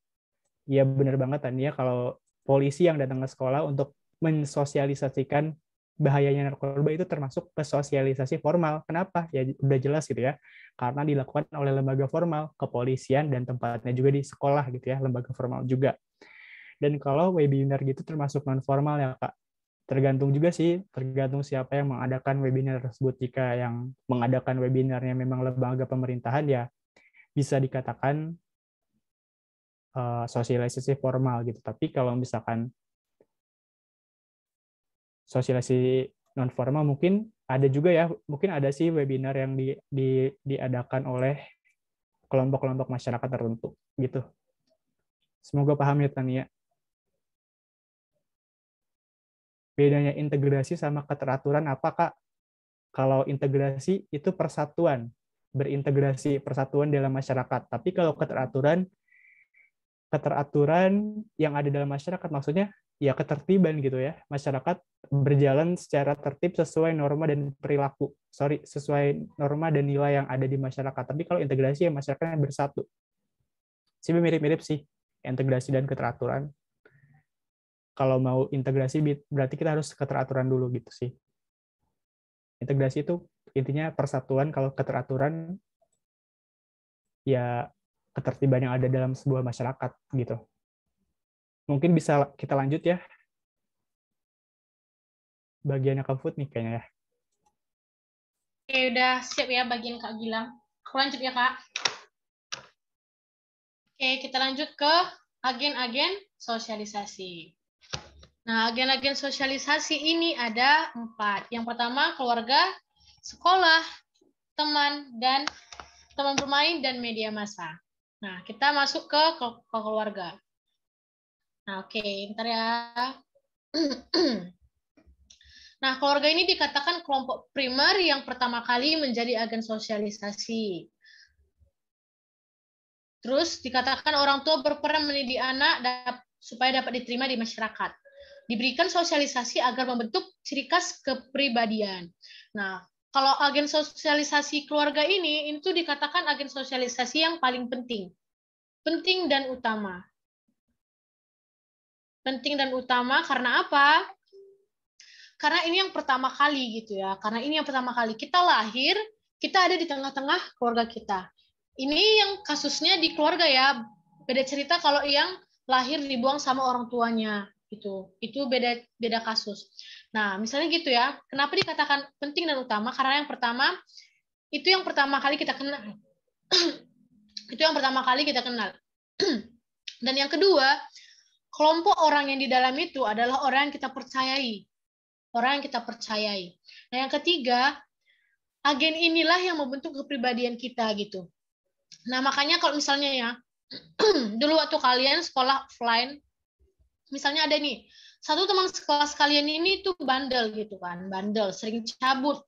Iya benar banget Tania, kalau polisi yang datang ke sekolah untuk mensosialisasikan bahayanya narkoba itu termasuk ke sosialisasi formal. Kenapa? Ya udah jelas gitu ya. Karena dilakukan oleh lembaga formal, kepolisian dan tempatnya juga di sekolah gitu ya, lembaga formal juga. Dan kalau webinar gitu termasuk non formal ya Kak. Tergantung juga sih, tergantung siapa yang mengadakan webinar tersebut. Jika yang mengadakan webinarnya memang lembaga pemerintahan ya bisa dikatakan sosialisasi formal gitu. Tapi kalau misalkan sosialisasi non formal mungkin ada juga ya, mungkin ada sih webinar yang diadakan oleh kelompok-kelompok masyarakat tertentu gitu. Semoga paham ya Tania. Bedanya integrasi sama keteraturan apa Kak? Kalau integrasi itu persatuan, berintegrasi persatuan dalam masyarakat. Tapi kalau keteraturan yang ada dalam masyarakat maksudnya ya ketertiban gitu ya. Masyarakat berjalan secara tertib sesuai norma dan perilaku. Sesuai norma dan nilai yang ada di masyarakat. Tapi kalau integrasi ya masyarakatnya bersatu. Sih mirip-mirip sih integrasi dan keteraturan. Kalau mau integrasi berarti kita harus keteraturan dulu gitu sih. Integrasi itu intinya persatuan, kalau keteraturan ya ketertiban yang ada dalam sebuah masyarakat gitu. Mungkin bisa kita lanjut ya. Bagiannya Kak Food nih kayaknya ya. Oke, udah siap ya bagian Kak Gilang. Aku lanjut ya Kak. Oke, kita lanjut ke agen-agen sosialisasi. Nah, agen-agen sosialisasi ini ada 4. Yang pertama, keluarga, sekolah, teman, dan teman bermain, dan media massa. Nah, kita masuk ke keluarga. Nah, oke, ntar ya. Nah, keluarga ini dikatakan kelompok primer yang pertama kali menjadi agen sosialisasi. Terus dikatakan orang tua berperan mendidik anak supaya dapat diterima di masyarakat. Diberikan sosialisasi agar membentuk ciri khas kepribadian. Nah, kalau agen sosialisasi keluarga ini itu dikatakan agen sosialisasi yang paling penting. Penting dan utama. Penting dan utama karena apa? Karena ini yang pertama kali gitu ya. Karena ini yang pertama kali kita lahir, kita ada di tengah-tengah keluarga kita. Ini yang kasusnya di keluarga ya. Beda cerita kalau yang lahir dibuang sama orang tuanya gitu. Itu beda kasus. Nah, misalnya gitu ya. Kenapa dikatakan penting dan utama? Karena yang pertama itu yang pertama kali kita kenal. Itu yang pertama kali kita kenal. Dan yang kedua, kelompok orang yang di dalam itu adalah orang yang kita percayai. Orang yang kita percayai. Nah, yang ketiga, agen inilah yang membentuk kepribadian kita gitu. Nah, makanya kalau misalnya ya, dulu waktu kalian sekolah offline, misalnya ada nih, satu teman sekelas kalian ini tuh bandel gitu kan, bandel, sering cabut,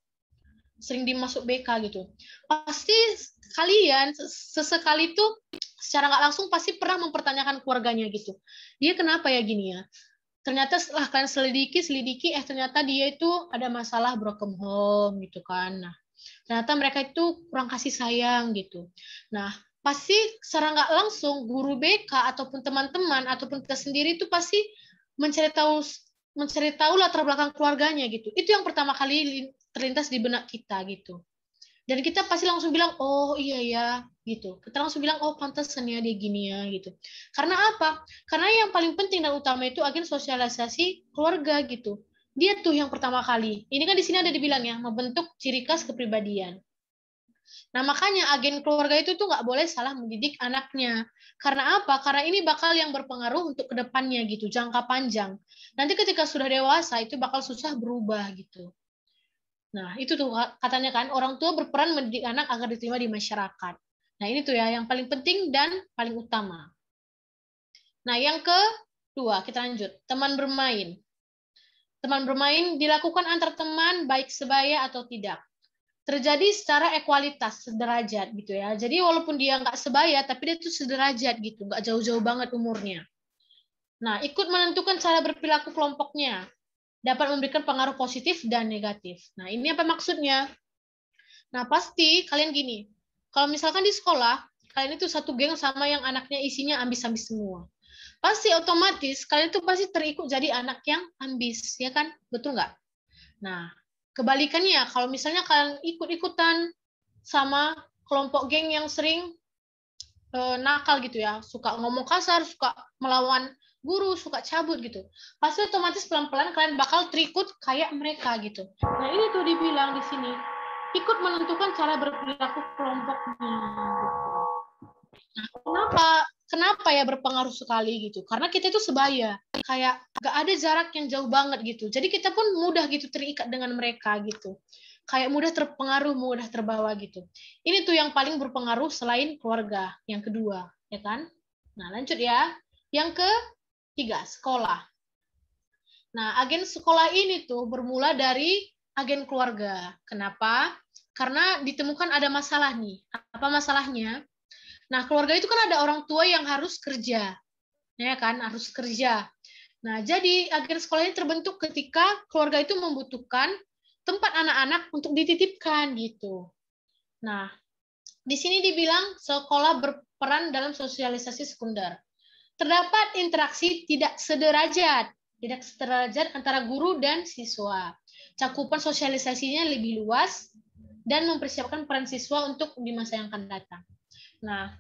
sering dimasuk BK gitu. Pasti kalian sesekali tuh secara nggak langsung pasti pernah mempertanyakan keluarganya gitu. Dia kenapa ya gini ya? Ternyata setelah kalian selidiki, ternyata dia itu ada masalah broken home gitu kan. Nah, ternyata mereka itu kurang kasih sayang gitu. Nah, pasti secara nggak langsung guru BK ataupun teman-teman ataupun kita sendiri itu pasti mencari tahu latar belakang keluarganya gitu. Itu yang pertama kali terlintas di benak kita gitu. Dan kita pasti langsung bilang, oh iya ya, gitu. Kita langsung bilang, oh pantesan ya dia gini ya, gitu. Karena apa? Karena yang paling penting dan utama itu agen sosialisasi keluarga, gitu. Dia tuh yang pertama kali. Ini kan di sini ada dibilang ya, membentuk ciri khas kepribadian. Nah, makanya agen keluarga itu tuh nggak boleh salah mendidik anaknya. Karena apa? Karena ini bakal yang berpengaruh untuk kedepannya, gitu, jangka panjang. Nanti ketika sudah dewasa, itu bakal susah berubah, gitu. Nah, itu tuh katanya kan, orang tua berperan mendidik anak agar diterima di masyarakat. Nah, ini tuh ya, yang paling penting dan paling utama. Nah, yang kedua, kita lanjut. Teman bermain. Teman bermain dilakukan antar teman, baik sebaya atau tidak. Terjadi secara ekualitas, sederajat gitu ya. Jadi walaupun dia nggak sebaya, tapi dia tuh sederajat gitu, nggak jauh-jauh banget umurnya. Nah, ikut menentukan cara berperilaku kelompoknya. dapat memberikan pengaruh positif dan negatif. Nah, ini apa maksudnya? Nah, pasti kalian gini, kalau misalkan di sekolah, kalian itu satu geng sama yang anaknya isinya ambis-ambis semua. Pasti otomatis kalian itu pasti terikut jadi anak yang ambis, ya kan? Betul nggak? Nah, kebalikannya, kalau misalnya kalian ikut-ikutan sama kelompok geng yang sering nakal gitu ya, suka ngomong kasar, suka melawan guru, suka cabut gitu, pasti otomatis pelan-pelan kalian bakal terikut kayak mereka gitu. Nah, ini tuh dibilang di sini, ikut menentukan cara berperilaku kelompoknya. Nah, kenapa ya berpengaruh sekali gitu? Karena kita itu sebaya, kayak gak ada jarak yang jauh banget gitu. Jadi kita pun mudah gitu terikat dengan mereka gitu. Kayak mudah terpengaruh, mudah terbawa gitu. Ini tuh yang paling berpengaruh selain keluarga. Yang kedua, ya kan? Nah, lanjut ya. Yang ketiga, sekolah. Nah, agen sekolah ini tuh bermula dari agen keluarga. Kenapa? Karena ditemukan ada masalah nih. Apa masalahnya? Nah, keluarga itu kan ada orang tua yang harus kerja. Ya kan? Harus kerja. Nah, jadi agen sekolah ini terbentuk ketika keluarga itu membutuhkan tempat anak-anak untuk dititipkan gitu. Nah, di sini dibilang sekolah berperan dalam sosialisasi sekunder. Terdapat interaksi tidak sederajat antara guru dan siswa. Cakupan sosialisasinya lebih luas dan mempersiapkan peran siswa untuk di masa yang akan datang. Nah,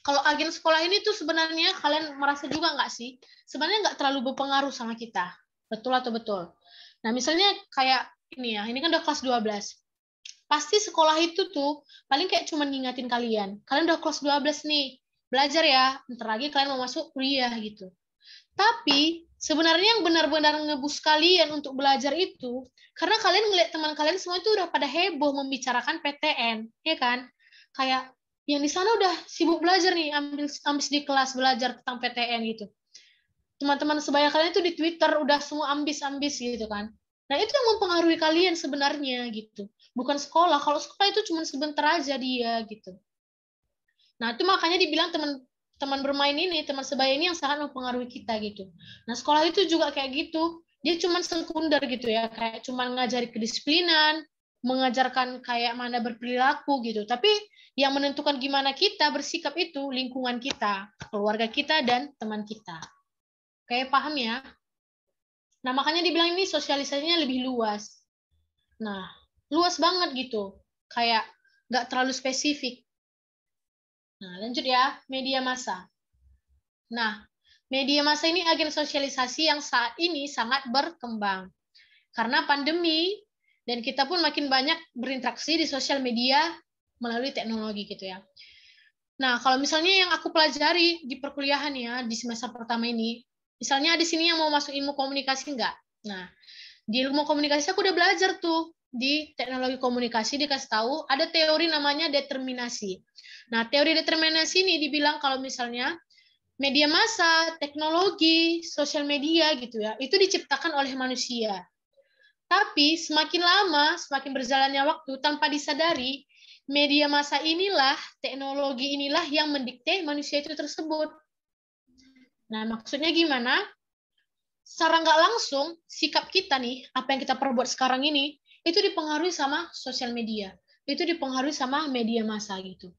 kalau agen sekolah ini tuh sebenarnya kalian merasa juga nggak sih? Sebenarnya nggak terlalu berpengaruh sama kita. Betul atau betul? Nah, misalnya kayak ini kan udah kelas 12. Pasti sekolah itu tuh paling kayak cuma ngingatin kalian. Kalian udah kelas 12 nih, belajar ya, ntar lagi kalian mau masuk kuliah gitu. Tapi sebenarnya yang benar-benar ngebus kalian untuk belajar itu, karena kalian ngeliat teman kalian semua itu udah pada heboh membicarakan PTN, ya kan? Kayak yang di sana udah sibuk belajar nih, ambis di kelas belajar tentang PTN gitu. Teman-teman sebaya kalian itu di Twitter udah semua ambis-ambis gitu kan. Nah, itu yang mempengaruhi kalian sebenarnya gitu. Bukan sekolah. Kalau sekolah itu cuma sebentar aja dia gitu. Nah, itu makanya dibilang teman bermain ini, teman sebaya ini yang sangat mempengaruhi kita gitu. Nah, sekolah itu juga kayak gitu. Dia cuma sekunder gitu ya, kayak cuma ngajari kedisiplinan, mengajarkan kayak mana berperilaku gitu. Tapi yang menentukan gimana kita bersikap itu lingkungan kita, keluarga kita, dan teman kita. Kayak paham ya? Nah, makanya dibilang ini sosialisasinya lebih luas. Nah, luas banget gitu. Kayak nggak terlalu spesifik. Nah, lanjut ya, media massa. Nah, media massa ini agen sosialisasi yang saat ini sangat berkembang. Karena pandemi, dan kita pun makin banyak berinteraksi di sosial media melalui teknologi gitu ya. Nah, kalau misalnya yang aku pelajari di perkuliahan ya, di semester pertama ini, misalnya di sini yang mau masuk ilmu komunikasi enggak? Nah, di ilmu komunikasi aku udah belajar tuh. Di teknologi komunikasi dikasih tahu ada teori namanya determinasi. Nah, teori determinasi ini dibilang kalau misalnya media massa, teknologi, sosial media gitu ya, itu diciptakan oleh manusia. Tapi semakin lama, semakin berjalannya waktu tanpa disadari, media massa inilah, teknologi inilah yang mendikte manusia itu tersebut. Nah, maksudnya gimana? Secara nggak langsung, sikap kita nih, apa yang kita perbuat sekarang ini, itu dipengaruhi sama sosial media. Itu dipengaruhi sama media massa gitu.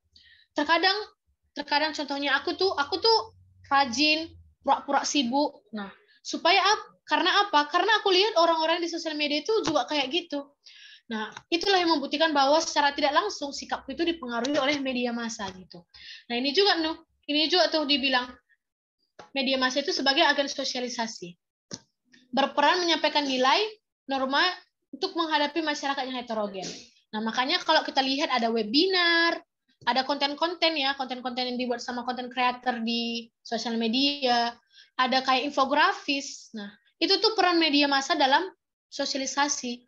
Terkadang contohnya aku tuh rajin, pura-pura sibuk. Nah, karena apa? Karena aku lihat orang-orang di sosial media itu juga kayak gitu. Nah, itulah yang membuktikan bahwa secara tidak langsung sikapku itu dipengaruhi oleh media massa gitu. Nah, ini juga tuh dibilang media massa itu sebagai agen sosialisasi. Berperan menyampaikan nilai, norma untuk menghadapi masyarakat yang heterogen. Nah, makanya kalau kita lihat ada webinar, ada konten-konten yang dibuat sama konten creator di sosial media, ada kayak infografis. Nah, itu tuh peran media massa dalam sosialisasi.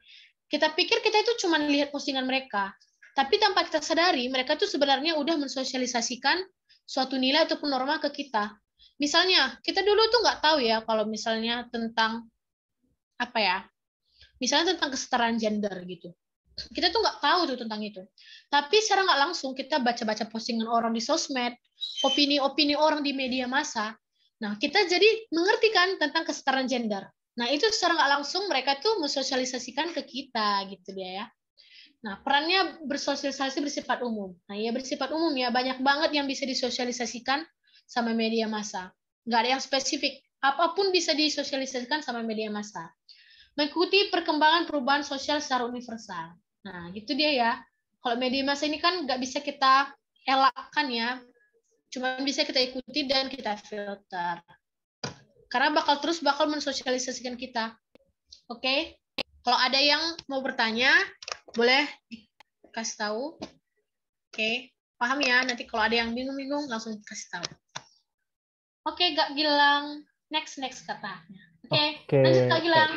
Kita pikir kita itu cuma lihat postingan mereka, tapi tanpa kita sadari, mereka tuh sebenarnya udah mensosialisasikan suatu nilai ataupun norma ke kita. Misalnya, kita dulu tuh nggak tahu ya kalau misalnya tentang misalnya tentang kesetaraan gender gitu. Kita tuh nggak tahu tuh tentang itu. Tapi secara nggak langsung kita baca-baca postingan orang di sosmed, opini-opini orang di media massa. Nah, kita jadi mengerti kan tentang kesetaraan gender. Nah, itu secara nggak langsung mereka tuh mensosialisasikan ke kita gitu dia ya. Nah, perannya bersosialisasi bersifat umum. Nah, ya bersifat umum ya, banyak banget yang bisa disosialisasikan sama media massa. Nggak ada yang spesifik. Apapun bisa disosialisasikan sama media massa. Mengikuti perkembangan perubahan sosial secara universal. Nah, gitu dia ya. Kalau media massa ini kan nggak bisa kita elakkan ya. Cuma bisa kita ikuti dan kita filter. Karena bakal mensosialisasikan kita. Oke? Kalau ada yang mau bertanya, boleh dikasih tahu. Oke, paham ya? Nanti kalau ada yang bingung-bingung, langsung kasih tahu. Oke, Kak Gilang. Next katanya. Oke, lanjut Kak Gilang.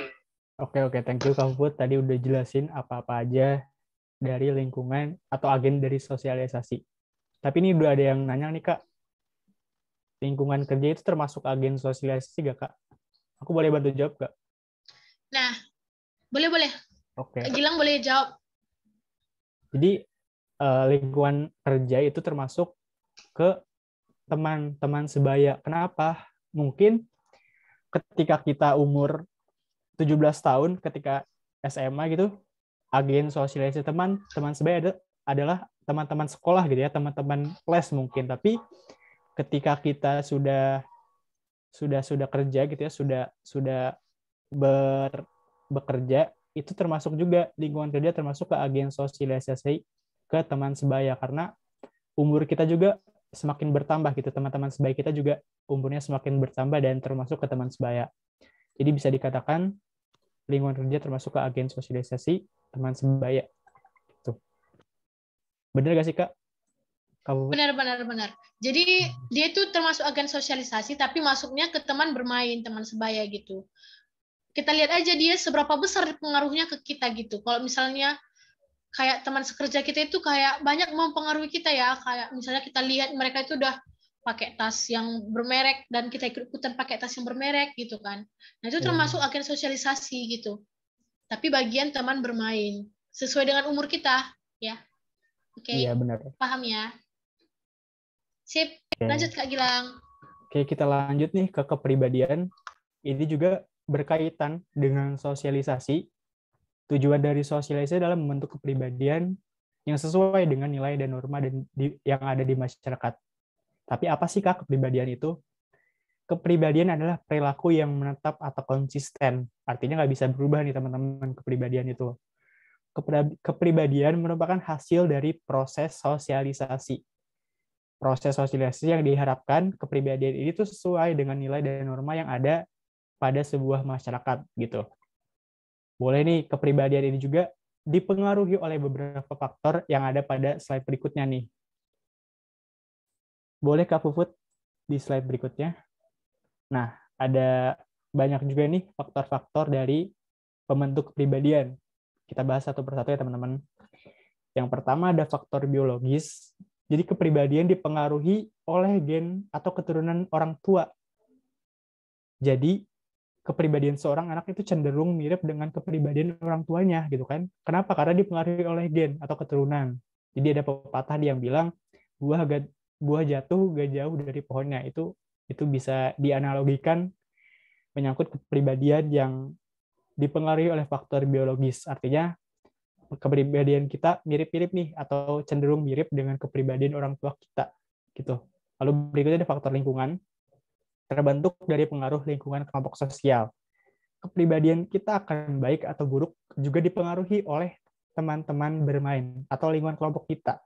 Oke, thank you Kak Put. Tadi udah jelasin apa-apa aja dari lingkungan atau agen dari sosialisasi. Tapi ini udah ada yang nanya nih Kak. Lingkungan kerja itu termasuk agen sosialisasi gak Kak? Aku boleh bantu jawab Kak? Nah, boleh. Oke. Kak Gilang boleh jawab. Jadi lingkungan kerja itu termasuk ke teman-teman sebaya. Kenapa? Mungkin ketika kita umur 17 tahun, ketika SMA gitu, agen sosialisasi teman sebaya adalah teman-teman sekolah gitu ya, teman-teman les mungkin. Tapi ketika kita sudah kerja gitu ya, sudah bekerja, itu termasuk juga lingkungan kerja, termasuk ke agen sosialisasi ke teman sebaya, karena umur kita juga semakin bertambah gitu, teman-teman sebaya kita juga umurnya semakin bertambah dan termasuk ke teman sebaya. Jadi bisa dikatakan lingkungan kerja termasuk ke agen sosialisasi teman sebaya. Tuh. Bener gak sih Kak? Benar. Jadi dia itu termasuk agen sosialisasi, tapi masuknya ke teman bermain, teman sebaya gitu. Kita lihat aja dia seberapa besar pengaruhnya ke kita gitu. Kalau misalnya kayak teman sekerja kita itu kayak banyak mempengaruhi kita ya. Kayak misalnya kita lihat mereka itu udah pakai tas yang bermerek dan kita ikut-ikutan pakai tas yang bermerek gitu kan. Nah, itu termasuk agen sosialisasi gitu. Tapi bagian teman bermain sesuai dengan umur kita ya. Oke. Iya, benar. Paham ya? Sip. Lanjut Kak Gilang. Oke, kita lanjut nih ke kepribadian. Ini juga berkaitan dengan sosialisasi. Tujuan dari sosialisasi adalah membentuk kepribadian yang sesuai dengan nilai dan norma yang ada di masyarakat. Tapi apa sih Kak kepribadian itu? Kepribadian adalah perilaku yang menetap atau konsisten. Artinya nggak bisa berubah nih teman-teman kepribadian itu. Kepribadian merupakan hasil dari proses sosialisasi. Proses sosialisasi yang diharapkan kepribadian ini tuh sesuai dengan nilai dan norma yang ada pada sebuah masyarakat gitu. Boleh nih kepribadian ini juga dipengaruhi oleh beberapa faktor yang ada pada slide berikutnya nih. Boleh Kak Puput di slide berikutnya? Nah, ada banyak juga nih faktor-faktor dari pembentuk kepribadian. Kita bahas satu persatu ya teman-teman. Yang pertama ada faktor biologis. Jadi kepribadian dipengaruhi oleh gen atau keturunan orang tua. Jadi kepribadian seorang anak itu cenderung mirip dengan kepribadian orang tuanya gitu kan. Kenapa? Karena dipengaruhi oleh gen atau keturunan. Jadi ada pepatah yang bilang buah jatuh gak jauh dari pohonnya. Itu bisa dianalogikan menyangkut kepribadian yang dipengaruhi oleh faktor biologis. Artinya kepribadian kita mirip-mirip nih atau cenderung mirip dengan kepribadian orang tua kita gitu. Lalu berikutnya ada faktor lingkungan, terbentuk dari pengaruh lingkungan kelompok sosial. Kepribadian kita akan baik atau buruk juga dipengaruhi oleh teman-teman bermain atau lingkungan kelompok kita.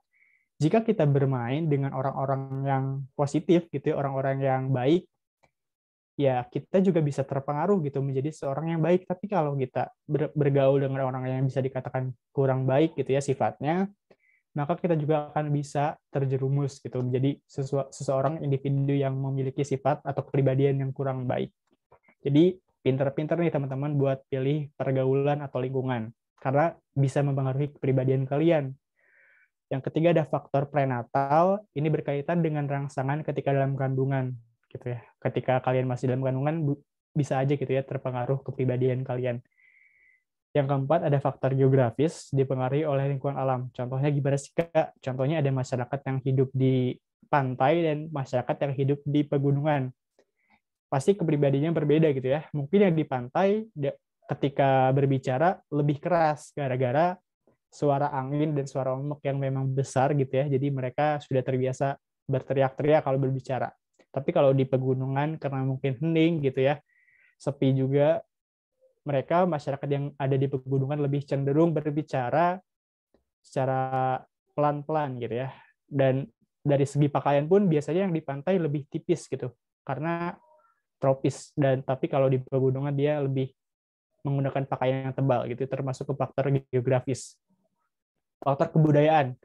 Jika kita bermain dengan orang-orang yang positif gitu, orang-orang yang baik, ya kita juga bisa terpengaruh gitu menjadi seorang yang baik. Tapi kalau kita bergaul dengan orang yang bisa dikatakan kurang baik gitu ya sifatnya, maka kita juga akan bisa terjerumus gitu menjadi seseorang individu yang memiliki sifat atau kepribadian yang kurang baik. Jadi pinter-pinter nih teman-teman buat pilih pergaulan atau lingkungan karena bisa mempengaruhi kepribadian kalian. Yang ketiga ada faktor prenatal, ini berkaitan dengan rangsangan ketika dalam kandungan gitu ya. Ketika kalian masih dalam kandungan bisa aja gitu ya terpengaruh kepribadian kalian. Yang keempat ada faktor geografis dipengaruhi oleh lingkungan alam. Contohnya gimana sih Kak? Contohnya ada masyarakat yang hidup di pantai dan masyarakat yang hidup di pegunungan. pasti kepribadiannya berbeda gitu ya. Mungkin yang di pantai ketika berbicara lebih keras gara-gara suara angin dan suara ombak yang memang besar gitu ya. Jadi mereka sudah terbiasa berteriak-teriak kalau berbicara. Tapi kalau di pegunungan karena mungkin hening gitu ya, sepi juga, mereka masyarakat yang ada di pegunungan lebih cenderung berbicara secara pelan-pelan gitu ya. Dan dari segi pakaian pun biasanya yang di pantai lebih tipis gitu. Karena tropis, dan tapi kalau di pegunungan dia lebih menggunakan pakaian yang tebal gitu, termasuk ke faktor geografis. Faktor kebudayaan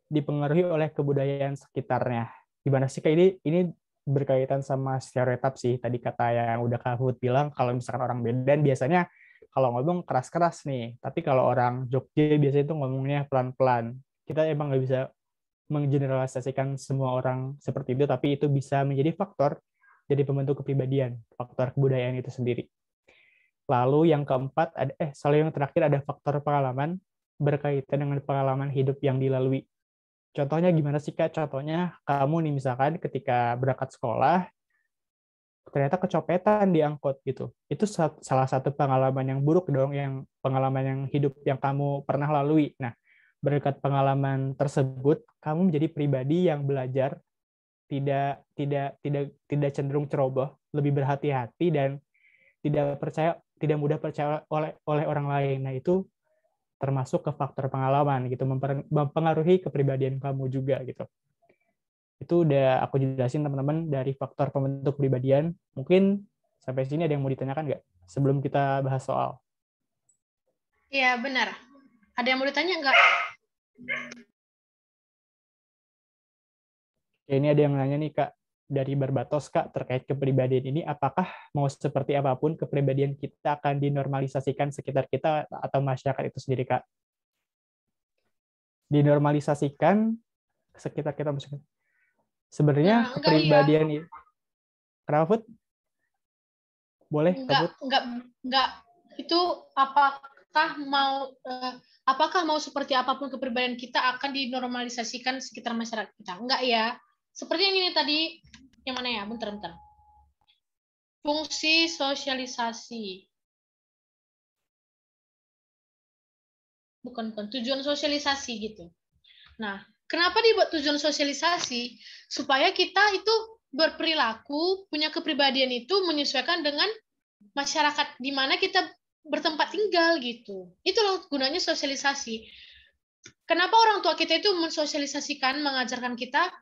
dipengaruhi oleh kebudayaan sekitarnya. Gimana sih kayak ini berkaitan sama stereotip sih, tadi kata yang udah Kak Hud bilang, kalau misalkan orang Medan biasanya kalau ngomong keras-keras nih, tapi kalau orang Jogja biasanya itu ngomongnya pelan-pelan. Kita emang nggak bisa menggeneralisasikan semua orang seperti itu, tapi itu bisa menjadi faktor jadi pembentuk kepribadian, faktor kebudayaan itu sendiri. Lalu yang keempat, yang terakhir ada faktor pengalaman berkaitan dengan pengalaman hidup yang dilalui. Contohnya gimana sih Kak? Contohnya kamu nih misalkan ketika berangkat sekolah, ternyata kecopetan di angkot gitu. Itu salah satu pengalaman yang buruk dong, yang pengalaman yang hidup yang kamu pernah lalui. Nah, berkat pengalaman tersebut, kamu menjadi pribadi yang belajar tidak cenderung ceroboh, lebih berhati-hati dan tidak mudah percaya oleh orang lain. Nah, itu termasuk ke faktor pengalaman gitu, mempengaruhi kepribadian kamu juga gitu. Itu udah aku jelasin teman-teman dari faktor pembentuk kepribadian. Mungkin sampai sini ada yang mau ditanyakan nggak sebelum kita bahas soal? Iya, benar. Ada yang mau ditanya nggak? Ya, ini ada yang nanya nih Kak, dari Barbatos Kak, terkait kepribadian ini, apakah mau seperti apapun kepribadian kita akan dinormalisasikan sekitar kita atau masyarakat itu sendiri Kak? Dinormalisasikan sekitar kita maksudnya. Sebenarnya kepribadian ini, kenapa Fut? Boleh enggak itu apakah mau seperti apapun kepribadian kita akan dinormalisasikan sekitar masyarakat kita? Enggak ya. Seperti yang ini tadi, yang mana ya? Bentar. Fungsi sosialisasi. Bukan tujuan sosialisasi gitu. Nah, kenapa dibuat tujuan sosialisasi? Supaya kita itu berperilaku, punya kepribadian itu menyesuaikan dengan masyarakat di mana kita bertempat tinggal gitu. Itulah gunanya sosialisasi. Kenapa orang tua kita itu mensosialisasikan, mengajarkan kita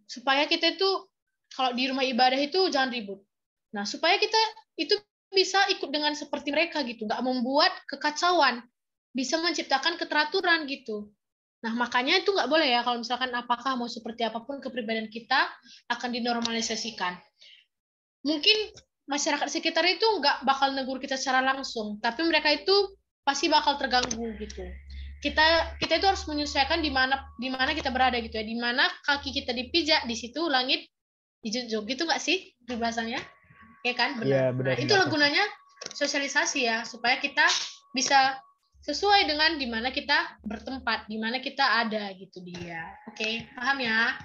supaya kita itu kalau di rumah ibadah itu jangan ribut. Nah, supaya kita itu bisa ikut dengan seperti mereka gitu, nggak membuat kekacauan, bisa menciptakan keteraturan gitu. Nah, makanya itu nggak boleh ya kalau misalkan apakah mau seperti apapun kepribadian kita akan dinormalisasikan. Mungkin masyarakat sekitar itu nggak bakal negur kita secara langsung, tapi mereka itu pasti bakal terganggu gitu. Kita itu harus menyesuaikan di mana kita berada gitu ya, di mana kaki kita dipijak, di situ langit dijunjung gitu nggak sih bahasanya? Ya kan, benar. Ya, benar. Nah, itulah gunanya sosialisasi ya, supaya kita bisa sesuai dengan di mana kita bertempat, di mana kita ada gitu dia. Oke, paham ya?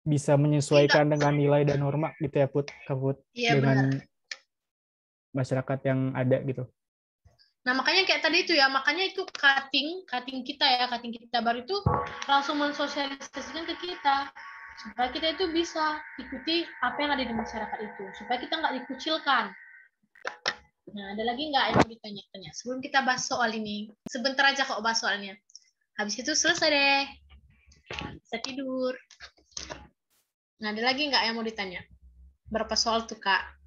Bisa menyesuaikan dengan nilai dan norma gitu ya Put, ya, dengan benar. Masyarakat yang ada gitu. Nah, makanya kayak tadi itu ya, makanya itu cutting kita baru itu langsung mensosialisasikan ke kita supaya kita itu bisa ikuti apa yang ada di masyarakat itu, supaya kita nggak dikucilkan. Nah, ada lagi nggak yang mau ditanya-tanya sebelum kita bahas soal ini? Sebentar aja kok bahas soalnya. Habis itu selesai deh. Bisa tidur. Nah, ada lagi nggak yang mau ditanya? Berapa soal tuh, Kak?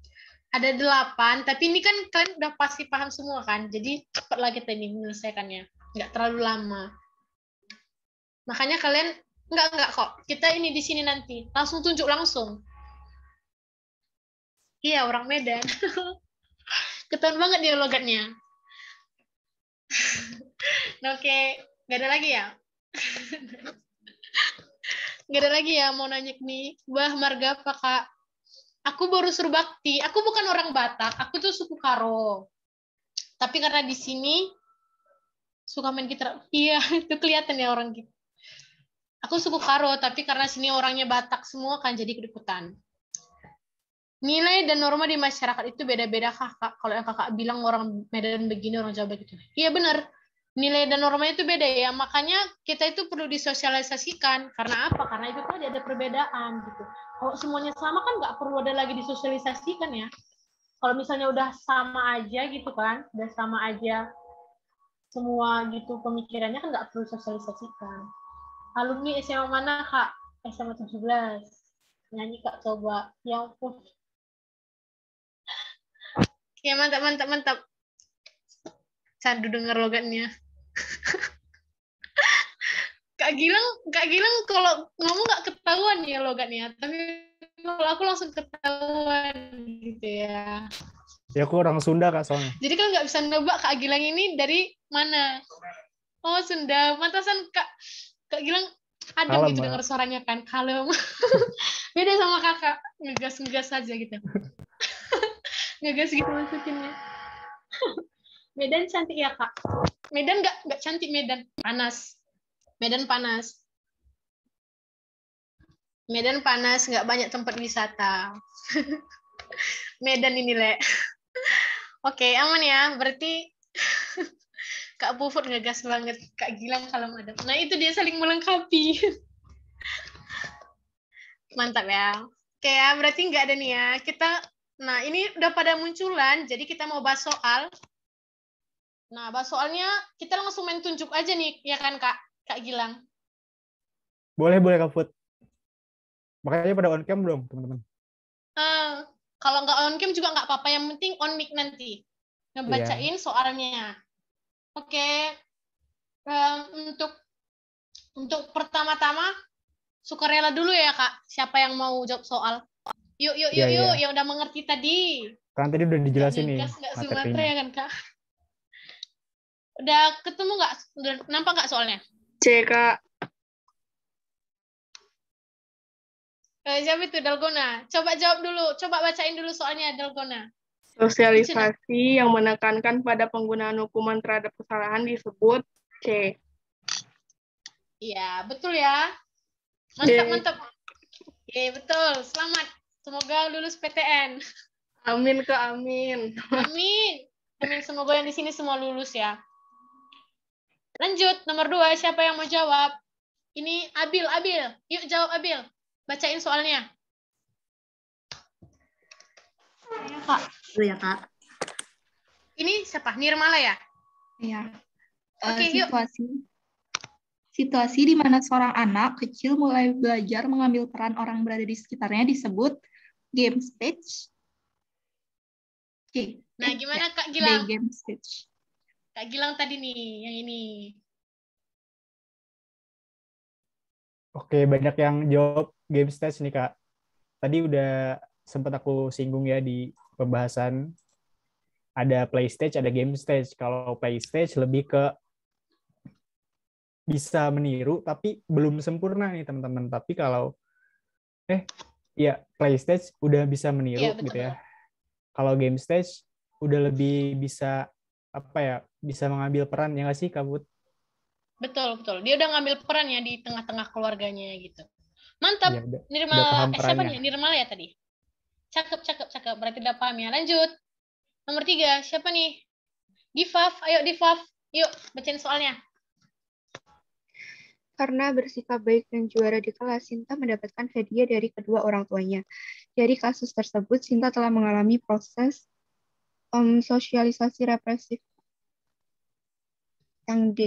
Ada 8, tapi ini kan kalian udah pasti paham semua kan? Jadi cepatlah kita ini menyelesaikannya. Nggak terlalu lama. Makanya kalian, nggak kok. Kita ini di sini nanti. Langsung tunjuk langsung. Iya, orang Medan. Ketahuan banget dia logatnya. Oke, nggak ada lagi ya? Nggak ada lagi ya mau nanya nih. Wah, marga apa, Kak? Aku baru suruh bakti. Aku bukan orang Batak. Aku tuh suku Karo. Tapi karena di sini suka main gitar. Iya, itu kelihatan ya orang gitu. Aku suku Karo, tapi karena sini orangnya Batak semua kan jadi kedekutan. Nilai dan norma di masyarakat itu beda-beda, Kak. Kalau yang Kakak bilang orang Medan begini, orang Jawa begitu. Iya benar. Nilai dan normanya itu beda ya. Makanya kita itu perlu disosialisasikan. Karena apa? Karena itu tadi ada perbedaan gitu. Kalau semuanya sama kan nggak perlu ada lagi disosialisasikan ya. Kalau misalnya udah sama aja gitu kan, udah sama aja semua gitu pemikirannya kan nggak perlu sosialisasikan. Alumni SMA mana, Kak? SMA 17. Nyanyi, Kak, coba. Ya ampun. Ya, mantap, mantap, mantap. Candu dengar logatnya. Kak Gilang kalau ngomong nggak ketahuan ya logatnya, tapi kalau aku langsung ketahuan gitu ya. Ya aku orang Sunda Kak soalnya. Jadi kan nggak bisa nebak Kak Gilang ini dari mana. Oh, Sunda. Mantasan Kak Gilang adem Kalem, gitu Mbak. dengar suaranya kan, kalem. Beda sama Kakak, ngegas aja gitu. Ngegas gitu maksudnya. Medan cantik ya, Kak. Medan nggak cantik, Medan panas. Medan panas. Medan panas, nggak banyak tempat wisata. Medan ini, Le. Oke, aman ya. Berarti Kak Pufut ngegas banget. Kak Gilang kalau ada. Nah, itu dia saling melengkapi. Mantap ya. Oke ya, berarti nggak ada nih ya. Nah, ini udah pada munculan, jadi kita mau bahas soal. Nah, bahas soalnya kita langsung main tunjuk aja nih, ya kan Kak Gilang? Boleh Kak Put. Makanya pada on cam belum, teman-teman? Kalau nggak on cam juga nggak apa-apa, yang penting on mic nanti. Ngebacain soalnya. Oke. Untuk pertama-tama, sukarela dulu ya Kak, siapa yang mau jawab soal. Yuk, yang udah mengerti tadi. Kan tadi udah dijelasin nih nggak materinya. Sumatera ya kan Kak? Udah ketemu nggak? Udah nampak nggak soalnya? C, Kak. Siapa itu Dalgona? Coba jawab dulu. Coba bacain dulu soalnya Dalgona. Sosialisasi yang menekankan pada penggunaan hukuman terhadap kesalahan disebut C. Iya, betul ya. Mantap. Oke, betul. Selamat. Semoga lulus PTN. Amin, Kak. Amin. Amin. Semoga yang di sini semua lulus ya. Lanjut, nomor 2. Siapa yang mau jawab? Ini Abil. Yuk jawab Abil. Bacain soalnya. Ya, Kak. Ya, Kak. Ini siapa? Nirmala ya? Iya. Oke, yuk. Situasi di mana seorang anak kecil mulai belajar mengambil peran orang berada di sekitarnya disebut game stage. Nah, gimana Kak Gilang? Game stage. Kak Gilang tadi nih, yang ini. Oke, banyak yang jawab game stage nih Kak. Tadi udah sempat aku singgung ya di pembahasan. Ada play stage, ada game stage. Kalau play stage lebih ke bisa meniru, tapi belum sempurna nih teman-teman. Tapi kalau play stage udah bisa meniru betul, gitu ya. Kalau game stage udah lebih bisa bisa mengambil peran ya nggak sih Kak Put? Betul. Dia udah ngambil peran ya di tengah-tengah keluarganya gitu. Mantap. Ya, Nirmala, siapa nih? Nirmala ya tadi? Cakep. Berarti udah paham ya. Lanjut. Nomor 3, siapa nih? Divaf. Ayo Divaf. Yuk, bacain soalnya. Karena bersikap baik dan juara di kelas, Sinta mendapatkan hadiah dari kedua orang tuanya. Dari kasus tersebut, Sinta telah mengalami proses sosialisasi represif. Yang D.